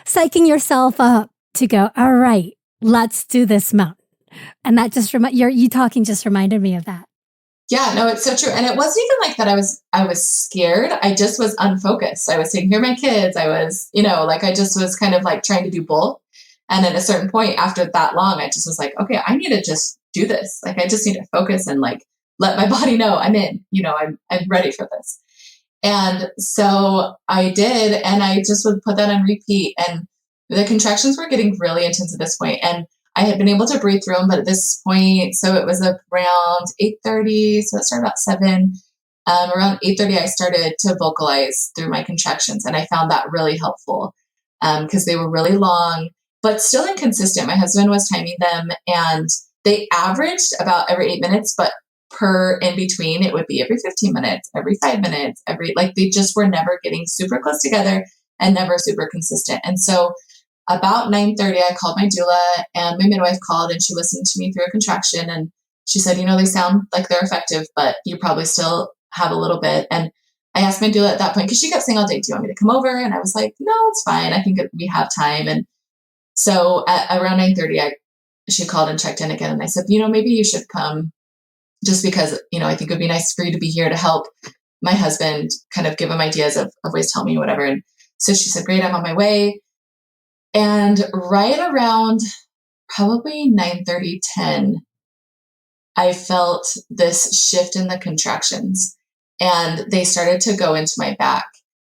psyching yourself up to go, all right, let's do this mountain. And that just you talking just reminded me of that. Yeah, no, it's so true. And it wasn't even like that. I was scared. I just was unfocused. I was taking care of my kids. I was, like I just was kind of like trying to do both. And at a certain point after that long, I just was like, okay, I need to just do this. Like, I just need to focus and like, let my body know I'm in, I'm ready for this. And so I did, and I just would put that on repeat. And the contractions were getting really intense at this point. And I had been able to breathe through them, but at this point, so it was around 8:30. So it started about 7. Around 8:30, I started to vocalize through my contractions, and I found that really helpful because they were really long, but still inconsistent. My husband was timing them, and they averaged about every 8 minutes, but per in between, it would be every 15 minutes, every 5 minutes, they just were never getting super close together and never super consistent. And so about 9:30, I called my doula, and my midwife called, and she listened to me through a contraction. And she said, they sound like they're effective, but you probably still have a little bit. And I asked my doula at that point, because she kept saying all day, do you want me to come over? And I was like, no, it's fine. I think we have time. And so at around 9:30, she called and checked in again. And I said, maybe you should come just because, I think it would be nice for you to be here to help my husband, kind of give him ideas of ways to help me or whatever. And so she said, great, I'm on my way. And right around probably 9:30, 10, I felt this shift in the contractions, and they started to go into my back,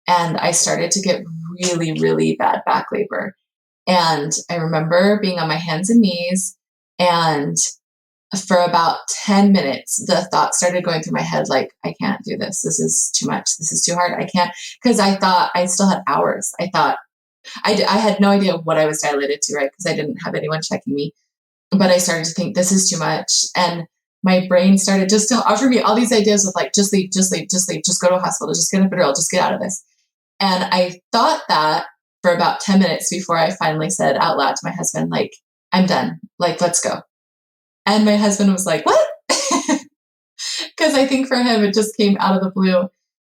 and I started to get really, really bad back labor. And I remember being on my hands and knees, and for about 10 minutes, the thoughts started going through my head, like, I can't do this. This is too much. This is too hard. I can't, because I thought I still had hours. I thought I had no idea what I was dilated to, right? Because I didn't have anyone checking me. But I started to think, this is too much. And my brain started just to offer me all these ideas of like, just leave, just leave, just leave, just go to a hospital, just get an epidural, just get out of this. And I thought that for about 10 minutes before I finally said out loud to my husband, like, I'm done. Like, let's go. And my husband was like, what? Because I think for him, it just came out of the blue.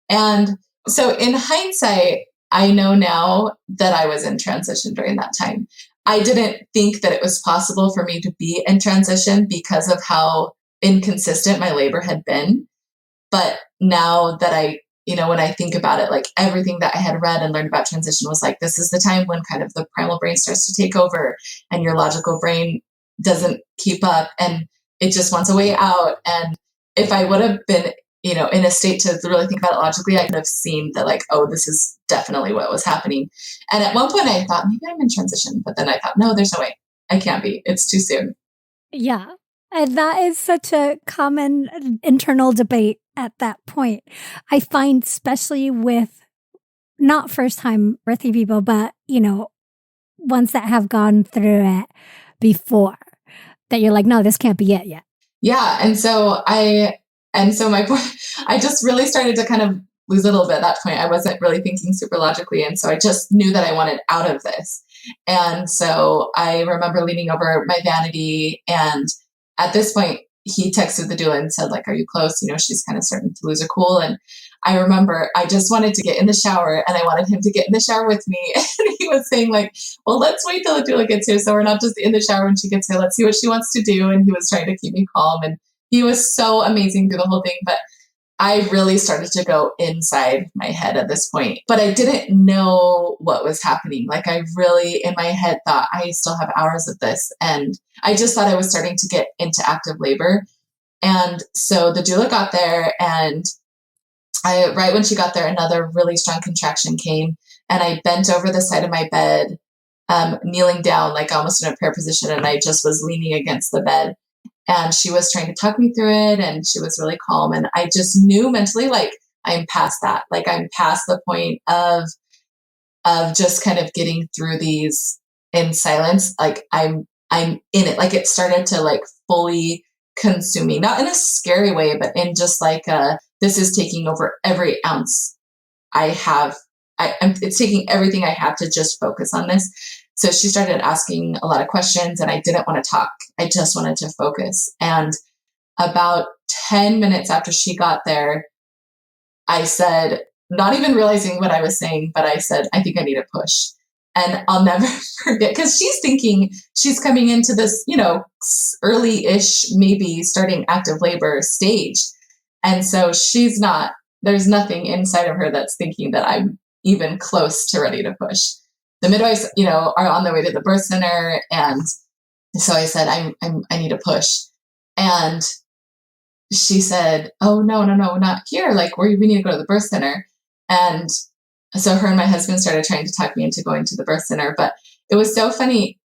And so in hindsight, I know now that I was in transition during that time. I didn't think that it was possible for me to be in transition because of how inconsistent my labor had been. But now that when I think about it, like everything that I had read and learned about transition was like, this is the time when kind of the primal brain starts to take over and your logical brain doesn't keep up and it just wants a way out. And if I would have been, in a state to really think about it logically, I could have seen that like, oh, this is definitely what was happening. And at one point I thought maybe I'm in transition, but then I thought, no, there's no way. I can't be. It's too soon. Yeah. And that is such a common internal debate at that point. I find, especially with not first time birthing people, but, ones that have gone through it before, that you're like, no, this can't be it yet. Yeah. And so I just really started to kind of lose a little bit at that point. I wasn't really thinking super logically. And so I just knew that I wanted out of this. And so I remember leaning over my vanity. And at this point, he texted the doula and said, like, are you close? She's kind of starting to lose her cool. And I remember I just wanted to get in the shower and I wanted him to get in the shower with me. And he was saying like, well, let's wait till the doula gets here. So we're not just in the shower when she gets here. Let's see what she wants to do. And he was trying to keep me calm. And he was so amazing through the whole thing. But I really started to go inside my head at this point. But I didn't know what was happening. Like I really, in my head, thought I still have hours of this. And I just thought I was starting to get into active labor. And so the doula got there, and right when she got there, another really strong contraction came. And I bent over the side of my bed, kneeling down, like almost in a prayer position. And I just was leaning against the bed. And she was trying to talk me through it, and she was really calm. And I just knew mentally, like, I'm past that. Like, I'm past the point of just kind of getting through these in silence. Like, I'm in it. Like, it started to like fully consume me, not in a scary way, but in just like this is taking over every ounce I have. It's taking everything I have to just focus on this. So she started asking a lot of questions, and I didn't want to talk. I just wanted to focus. And about 10 minutes after she got there, I said, not even realizing what I was saying, but I said, I think I need a push. And I'll never forget, because she's thinking she's coming into this, early-ish, maybe starting active labor stage. And so there's nothing inside of her that's thinking that I'm even close to ready to push. The midwives, are on their way to the birth center. And so I said, I need to push. And she said, oh, no, not here. Like, we need to go to the birth center. And so her and my husband started trying to talk me into going to the birth center. But it was so funny.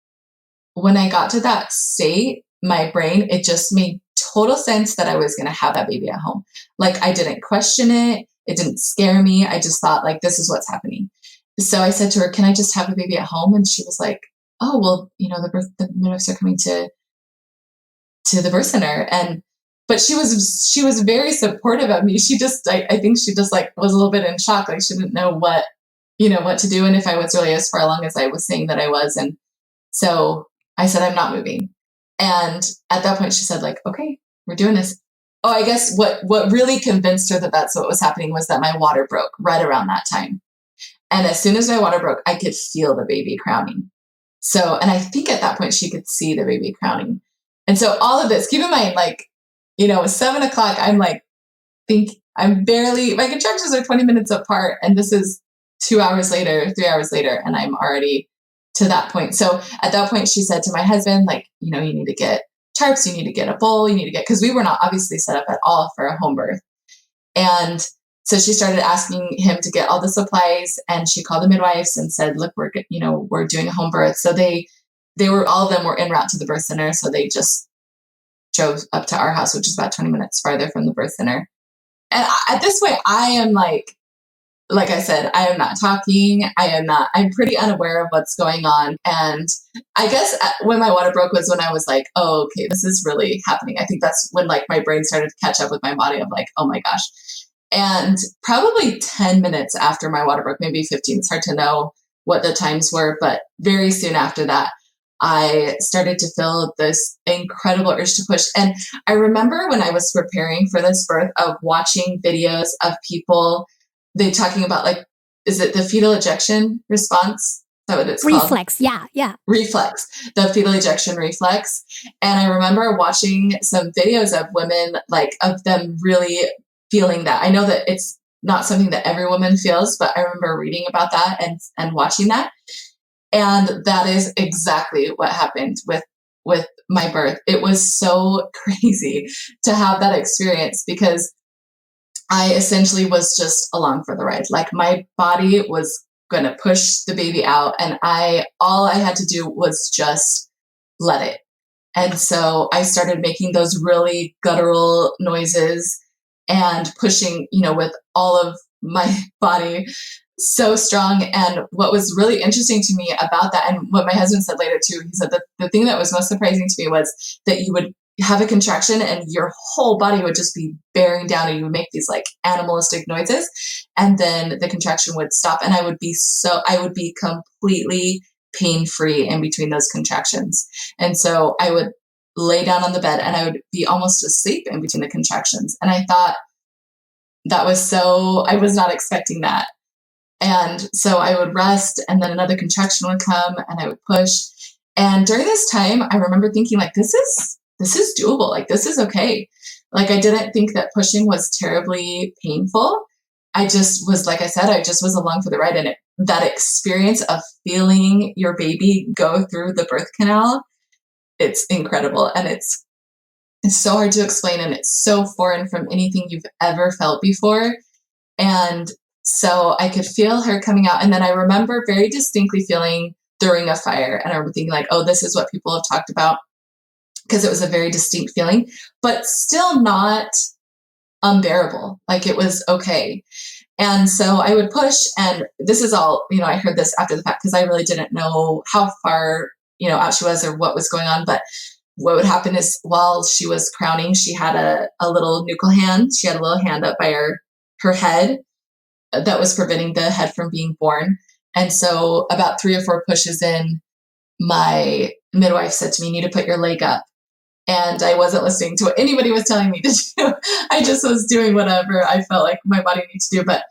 When I got to that state, my brain, it just made total sense that I was going to have that baby at home. Like, I didn't question it. It didn't scare me. I just thought, like, this is what's happening. So I said to her, can I just have a baby at home? And she was like, oh, well, the midwives are coming to the birth center. But she was very supportive of me. She just, I think she just like was a little bit in shock. Like, she didn't know what to do. And if I was really as far along as I was saying that I was. And so I said, I'm not moving. And at that point she said, like, okay, we're doing this. Oh, I guess what really convinced her that that's what was happening was that my water broke right around that time. And as soon as my water broke, I could feel the baby crowning. So, and I think at that point she could see the baby crowning. And so all of this, keep in mind, like, it was 7:00. I'm like, my contractions are 20 minutes apart. And this is 2 hours later, 3 hours later, and I'm already to that point. So at that point, she said to my husband, like, you need to get tarps, you need to get a bowl, because we were not obviously set up at all for a home birth. And so she started asking him to get all the supplies, and she called the midwives and said, look, we're doing a home birth. So all of them were en route to the birth center. So they just drove up to our house, which is about 20 minutes farther from the birth center. And at this point, I am like I said, I am not talking. I'm pretty unaware of what's going on. And I guess when my water broke was when I was like, oh, okay, this is really happening. I think that's when like my brain started to catch up with my body of like, oh my gosh. And probably 10 minutes after my water broke, maybe 15, it's hard to know what the times were, but very soon after that, I started to feel this incredible urge to push. And I remember when I was preparing for this birth of watching videos of people, they talking about like, is it the fetal ejection response? Is that what it's called? Reflex. Yeah. Reflex, the fetal ejection reflex. And I remember watching some videos of women, like of them really feeling that. I know that it's not something that every woman feels, but I remember reading about that and watching that. And that is exactly what happened with my birth. It was so crazy to have that experience because I essentially was just along for the ride. Like my body was going to push the baby out, and all I had to do was just let it. And so I started making those really guttural noises and pushing, with all of my body so strong. And what was really interesting to me about that, and what my husband said later too, he said that the thing that was most surprising to me was that you would have a contraction and your whole body would just be bearing down and you would make these like animalistic noises. And then the contraction would stop and I would be completely pain-free in between those contractions. And so I would lay down on the bed and I would be almost asleep in between the contractions. And I thought I was not expecting that. And so I would rest and then another contraction would come and I would push. And during this time, I remember thinking like, this is doable. Like, this is okay. Like, I didn't think that pushing was terribly painful. I just was, like I said, I just was along for the ride. And that experience of feeling your baby go through the birth canal, it's incredible. And it's so hard to explain. And it's so foreign from anything you've ever felt before. And so I could feel her coming out. And then I remember very distinctly feeling the ring of fire. And I remember thinking like, oh, this is what people have talked about, because it was a very distinct feeling, but still not unbearable. Like it was okay. And so I would push, and this is all, I heard this after the fact because I really didn't know how far, out she was or what was going on. But what would happen is while she was crowning, she had a little nuchal hand. She had a little hand up by her head that was preventing the head from being born. And so about 3 or 4 pushes in, my midwife said to me, you need to put your leg up. And I wasn't listening to what anybody was telling me to do. I just was doing whatever I felt like my body needed to do. But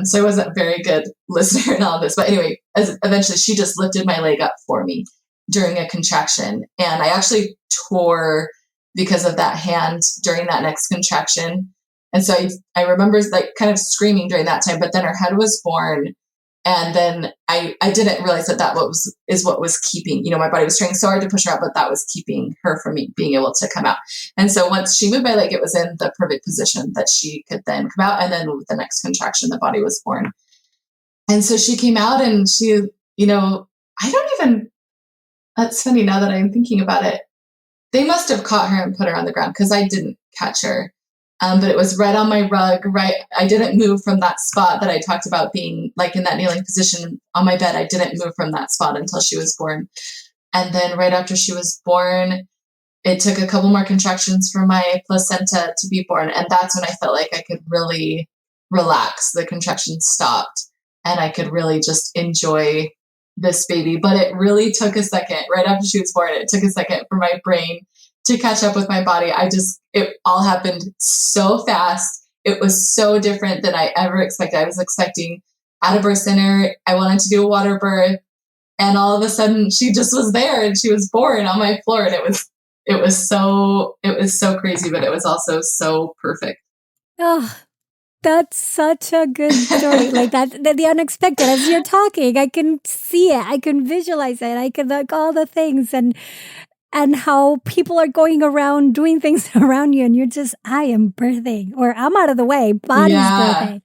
so I wasn't a very good listener in all of this. But anyway, eventually she just lifted my leg up for me during a contraction. And I actually tore because of that hand during that next contraction. And so I remember like kind of screaming during that time, but then her head was born. And then I didn't realize that what was keeping, my body was trying so hard to push her out, but that was keeping her from me being able to come out. And so once she moved my leg, it was in the perfect position that she could then come out. And then with the next contraction, the body was born. And so she came out and she, that's funny now that I'm thinking about it. They must have caught her and put her on the ground because I didn't catch her. But it was right on my rug, right? I didn't move from that spot that I talked about being like in that kneeling position on my bed. I didn't move from that spot until she was born. And then right after she was born, it took a couple more contractions for my placenta to be born. And that's when I felt like I could really relax. The contractions stopped and I could really just enjoy this baby. But it really took a second. Right after she was born, it took a second for my brain to catch up with my body. It all happened so fast. It was so different than I ever expected. I was expecting at a birth center, I wanted to do a water birth, and all of a sudden she just was there and she was born on my floor. And it was so crazy, but it was also so perfect. Oh, that's such a good story. Like the unexpected. As you're talking, I can see it. I can visualize it. I can like all the things and how people are going around doing things around you and you're just, I am birthing, or I'm out of the way, body's birthing.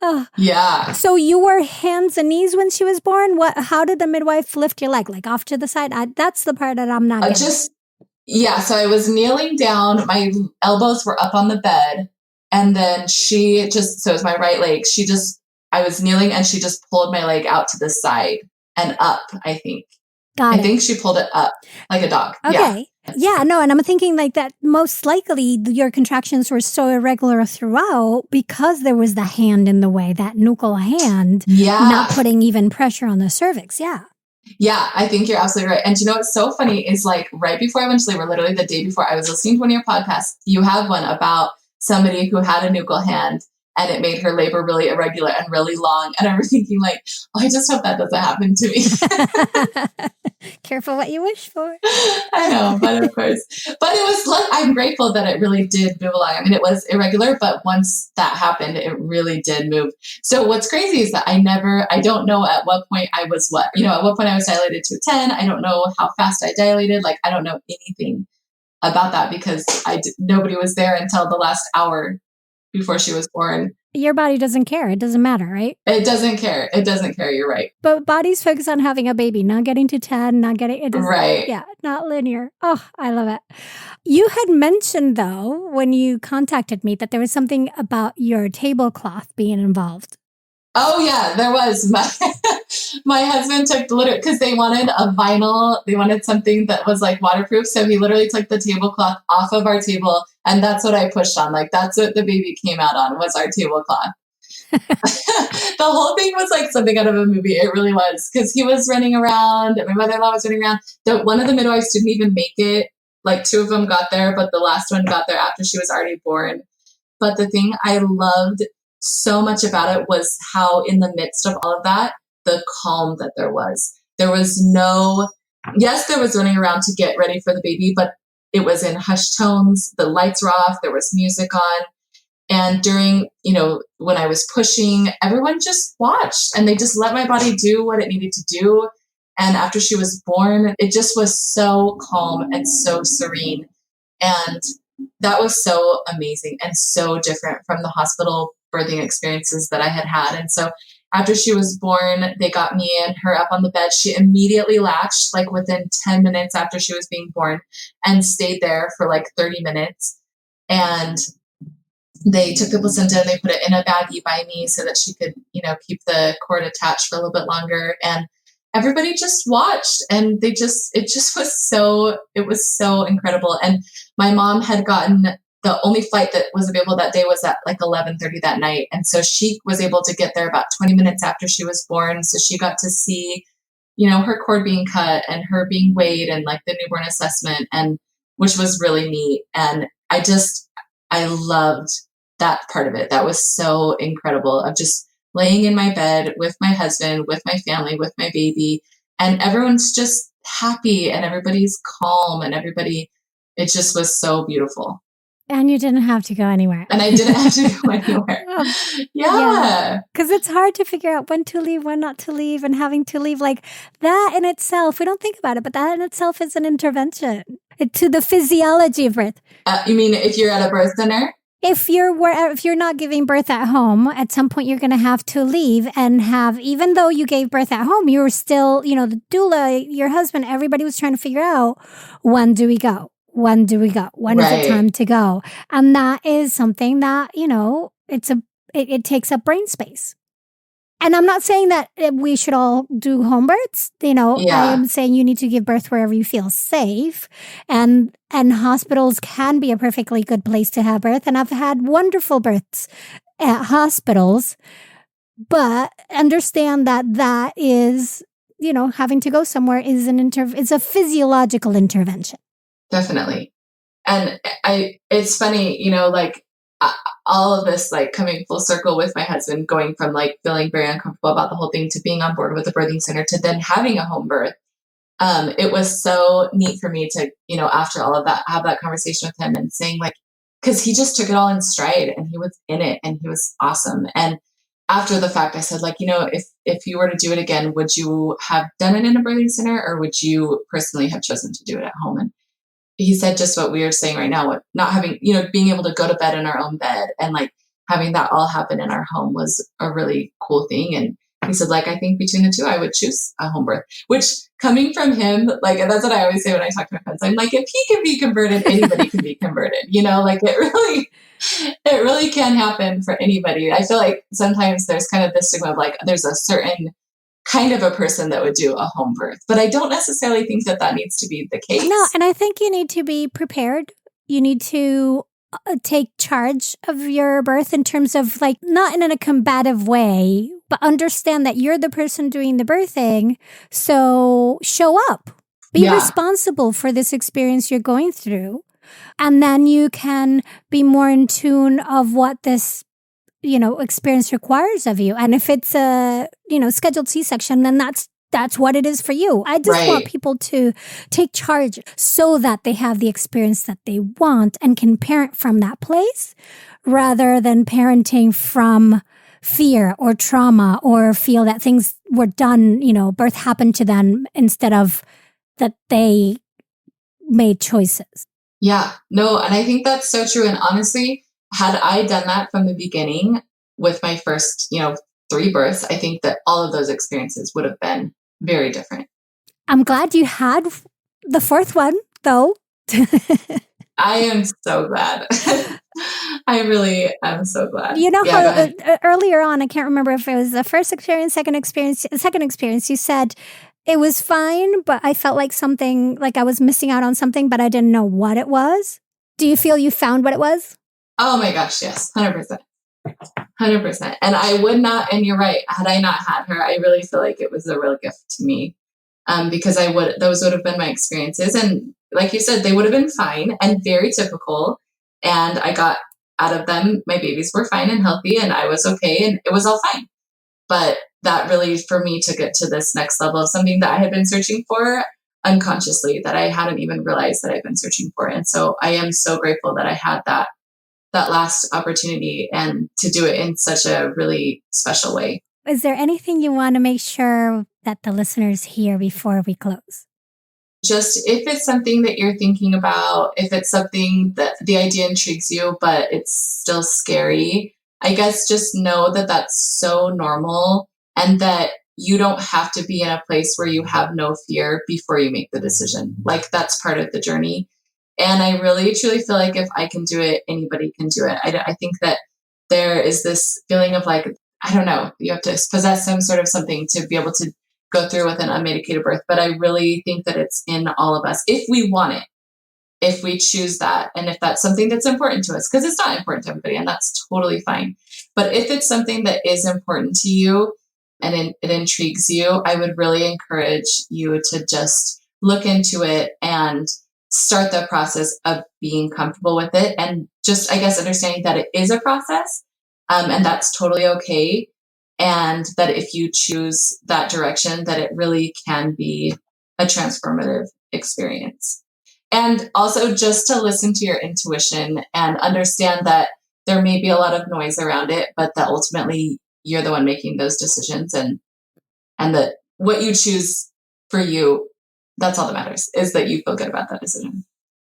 Oh. Yeah. So you were hands and knees when she was born? How did the midwife lift your leg? Like off to the side? That's the part that I'm not getting. So I was kneeling down. My elbows were up on the bed. And then so it was my right leg. I was kneeling and she just pulled my leg out to the side and up, I think. I think she pulled it up like a dog. Okay. Yeah, no, and I'm thinking like that most likely your contractions were so irregular throughout because there was the hand in the way, that nuchal hand, not putting even pressure on the cervix. Yeah. Yeah, I think you're absolutely right. And you know what's so funny is like right before I went to labor, literally the day before, I was listening to one of your podcasts. You have one about somebody who had a nuchal hand and it made her labor really irregular and really long. And I was thinking like, I just hope that doesn't happen to me. Careful what you wish for. I know, but of course. But it was, I'm grateful that it really did move along. I mean, it was irregular, but once that happened, it really did move. So what's crazy is that I don't know at what point I was at what point I was dilated to a 10. I don't know how fast I dilated. Like, I don't know anything about that because nobody was there until the last hour before she was born. Your body doesn't care. It doesn't matter, right? It doesn't care. It doesn't care. You're right. But bodies focus on having a baby, not getting to 10, not getting it. Right. Yeah, not linear. Oh, I love it. You had mentioned, though, when you contacted me that there was something about your tablecloth being involved. Oh, yeah, there was. My husband took because they wanted a vinyl. They wanted something that was like waterproof. So he literally took the tablecloth off of our table. And that's what I pushed on. Like, that's what the baby came out on, was our tablecloth. The whole thing was like something out of a movie. It really was. Because he was running around. My mother-in-law was running around. One of the midwives didn't even make it. Like, 2 of them got there, but the last one got there after she was already born. But the thing I loved so much about it was how in the midst of all of that, the calm that there was. There was there was running around to get ready for the baby, but it was in hushed tones. The lights were off. There was music on. And during, when I was pushing, everyone just watched and they just let my body do what it needed to do. And after she was born, it just was so calm and so serene. And that was so amazing and so different from the hospital birthing experiences that I had had. And so after she was born, they got me and her up on the bed. She immediately latched, like within 10 minutes after she was being born, and stayed there for like 30 minutes. And they took the placenta and they put it in a baggie by me so that she could, keep the cord attached for a little bit longer. And everybody just watched, and it was so incredible. And my mom had gotten, the only flight that was available that day was at like 11:30 that night. And so she was able to get there about 20 minutes after she was born. So she got to see, her cord being cut and her being weighed and like the newborn assessment, and which was really neat. And I loved that part of it. That was so incredible, of just laying in my bed with my husband, with my family, with my baby, and everyone's just happy and everybody's calm and it just was so beautiful. And you didn't have to go anywhere. And I didn't have to go anywhere. Yeah. Because it's hard to figure out when to leave, when not to leave, and having to leave. Like that in itself, we don't think about it, but that in itself is an intervention to the physiology of birth. You mean if you're at a birth center? If you're not giving birth at home, at some point you're going to have to leave and even though you gave birth at home, you were still, the doula, your husband, everybody was trying to figure out, when do we go? When do we go? When is it time to go? And that is something that, it takes up brain space. And I'm not saying that we should all do home births. I am saying you need to give birth wherever you feel safe. And hospitals can be a perfectly good place to have birth. And I've had wonderful births at hospitals. But understand that is, having to go somewhere is it's a physiological intervention. Definitely. And it's funny, all of this, coming full circle with my husband, going from feeling very uncomfortable about the whole thing to being on board with the birthing center to then having a home birth. It was so neat for me to, after all of that, have that conversation with him and saying because he just took it all in stride and he was in it and he was awesome. And after the fact, I said, if you were to do it again, would you have done it in a birthing center or would you personally have chosen to do it at home? And he said just what we are saying right now, not having, being able to go to bed in our own bed and having that all happen in our home was a really cool thing. And he said, I think between the two, I would choose a home birth, which coming from him, and that's what I always say when I talk to my friends. I'm if he can be converted, anybody can be converted, it really can happen for anybody. I feel like sometimes there's kind of this stigma of there's a certain kind of a person that would do a home birth. But I don't necessarily think that needs to be the case. No, and I think you need to be prepared. You need to take charge of your birth in terms of not in a combative way, but understand that you're the person doing the birthing. So show up. Be responsible for this experience you're going through. And then you can be more in tune of what this experience requires of you. And if it's a, scheduled C-section, then that's what it is for you. I just want people to take charge so that they have the experience that they want and can parent from that place rather than parenting from fear or trauma or feel that things were done, birth happened to them instead of that they made choices. Yeah, no, and I think that's so true. And honestly, had I done that from the beginning with my first, 3 births, I think that all of those experiences would have been very different. I'm glad you had the 4th one, though. I am so glad. I really am so glad. How earlier on, I can't remember if it was the first experience, second experience, you said it was fine, but I felt like something, I was missing out on something, but I didn't know what it was. Do you feel you found what it was? Oh my gosh, yes, 100%. 100%. And I would not, and you're right, had I not had her, I really feel like it was a real gift to me because those would have been my experiences. And like you said, they would have been fine and very typical. And I got out of them, my babies were fine and healthy and I was okay and it was all fine. But that really, for me to get to this next level of something that I had been searching for unconsciously, that I hadn't even realized that I've been searching for. And so I am so grateful that I had that last opportunity and to do it in such a really special way. Is there anything you want to make sure that the listeners hear before we close? Just if it's something that you're thinking about, if it's something that the idea intrigues you, but it's still scary, I guess just know that that's so normal and that you don't have to be in a place where you have no fear before you make the decision. That's part of the journey. And I really, truly feel like if I can do it, anybody can do it. I think that there is this feeling of I don't know, you have to possess some sort of something to be able to go through with an unmedicated birth. But I really think that it's in all of us if we want it, if we choose that. And if that's something that's important to us, because it's not important to everybody and that's totally fine. But if it's something that is important to you and it intrigues you, I would really encourage you to just look into it and start the process of being comfortable with it. And just, I guess, understanding that it is a process and that's totally okay. And that if you choose that direction, that it really can be a transformative experience. And also just to listen to your intuition and understand that there may be a lot of noise around it, but that ultimately you're the one making those decisions, and that what you choose for you, that's all that matters, is that you feel good about that decision.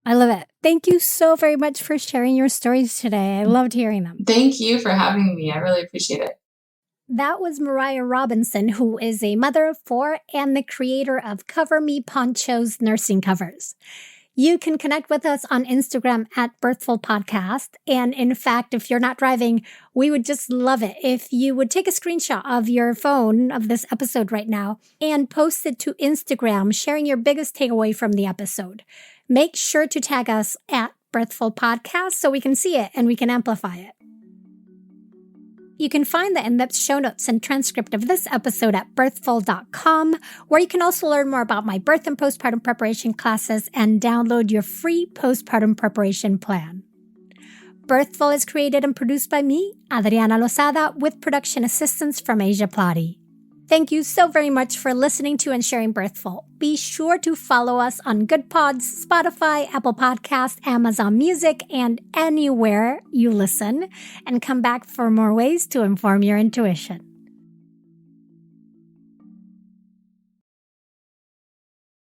I love it. Thank you so very much for sharing your stories today. I loved hearing them. Thank you for having me. I really appreciate it. That was Mariah Robinson, who is a mother of 4 and the creator of Cover Me Poncho's nursing covers. You can connect with us on Instagram at Birthful Podcast. And in fact, if you're not driving, we would just love it if you would take a screenshot of your phone of this episode right now and post it to Instagram, sharing your biggest takeaway from the episode. Make sure to tag us at Birthful Podcast so we can see it and we can amplify it. You can find the in-depth show notes and transcript of this episode at birthful.com, where you can also learn more about my birth and postpartum preparation classes and download your free postpartum preparation plan. Birthful is created and produced by me, Adriana Lozada, with production assistance from Asia Plati. Thank you so very much for listening to and sharing Birthful. Be sure to follow us on Good Pods, Spotify, Apple Podcasts, Amazon Music, and anywhere you listen, and come back for more ways to inform your intuition.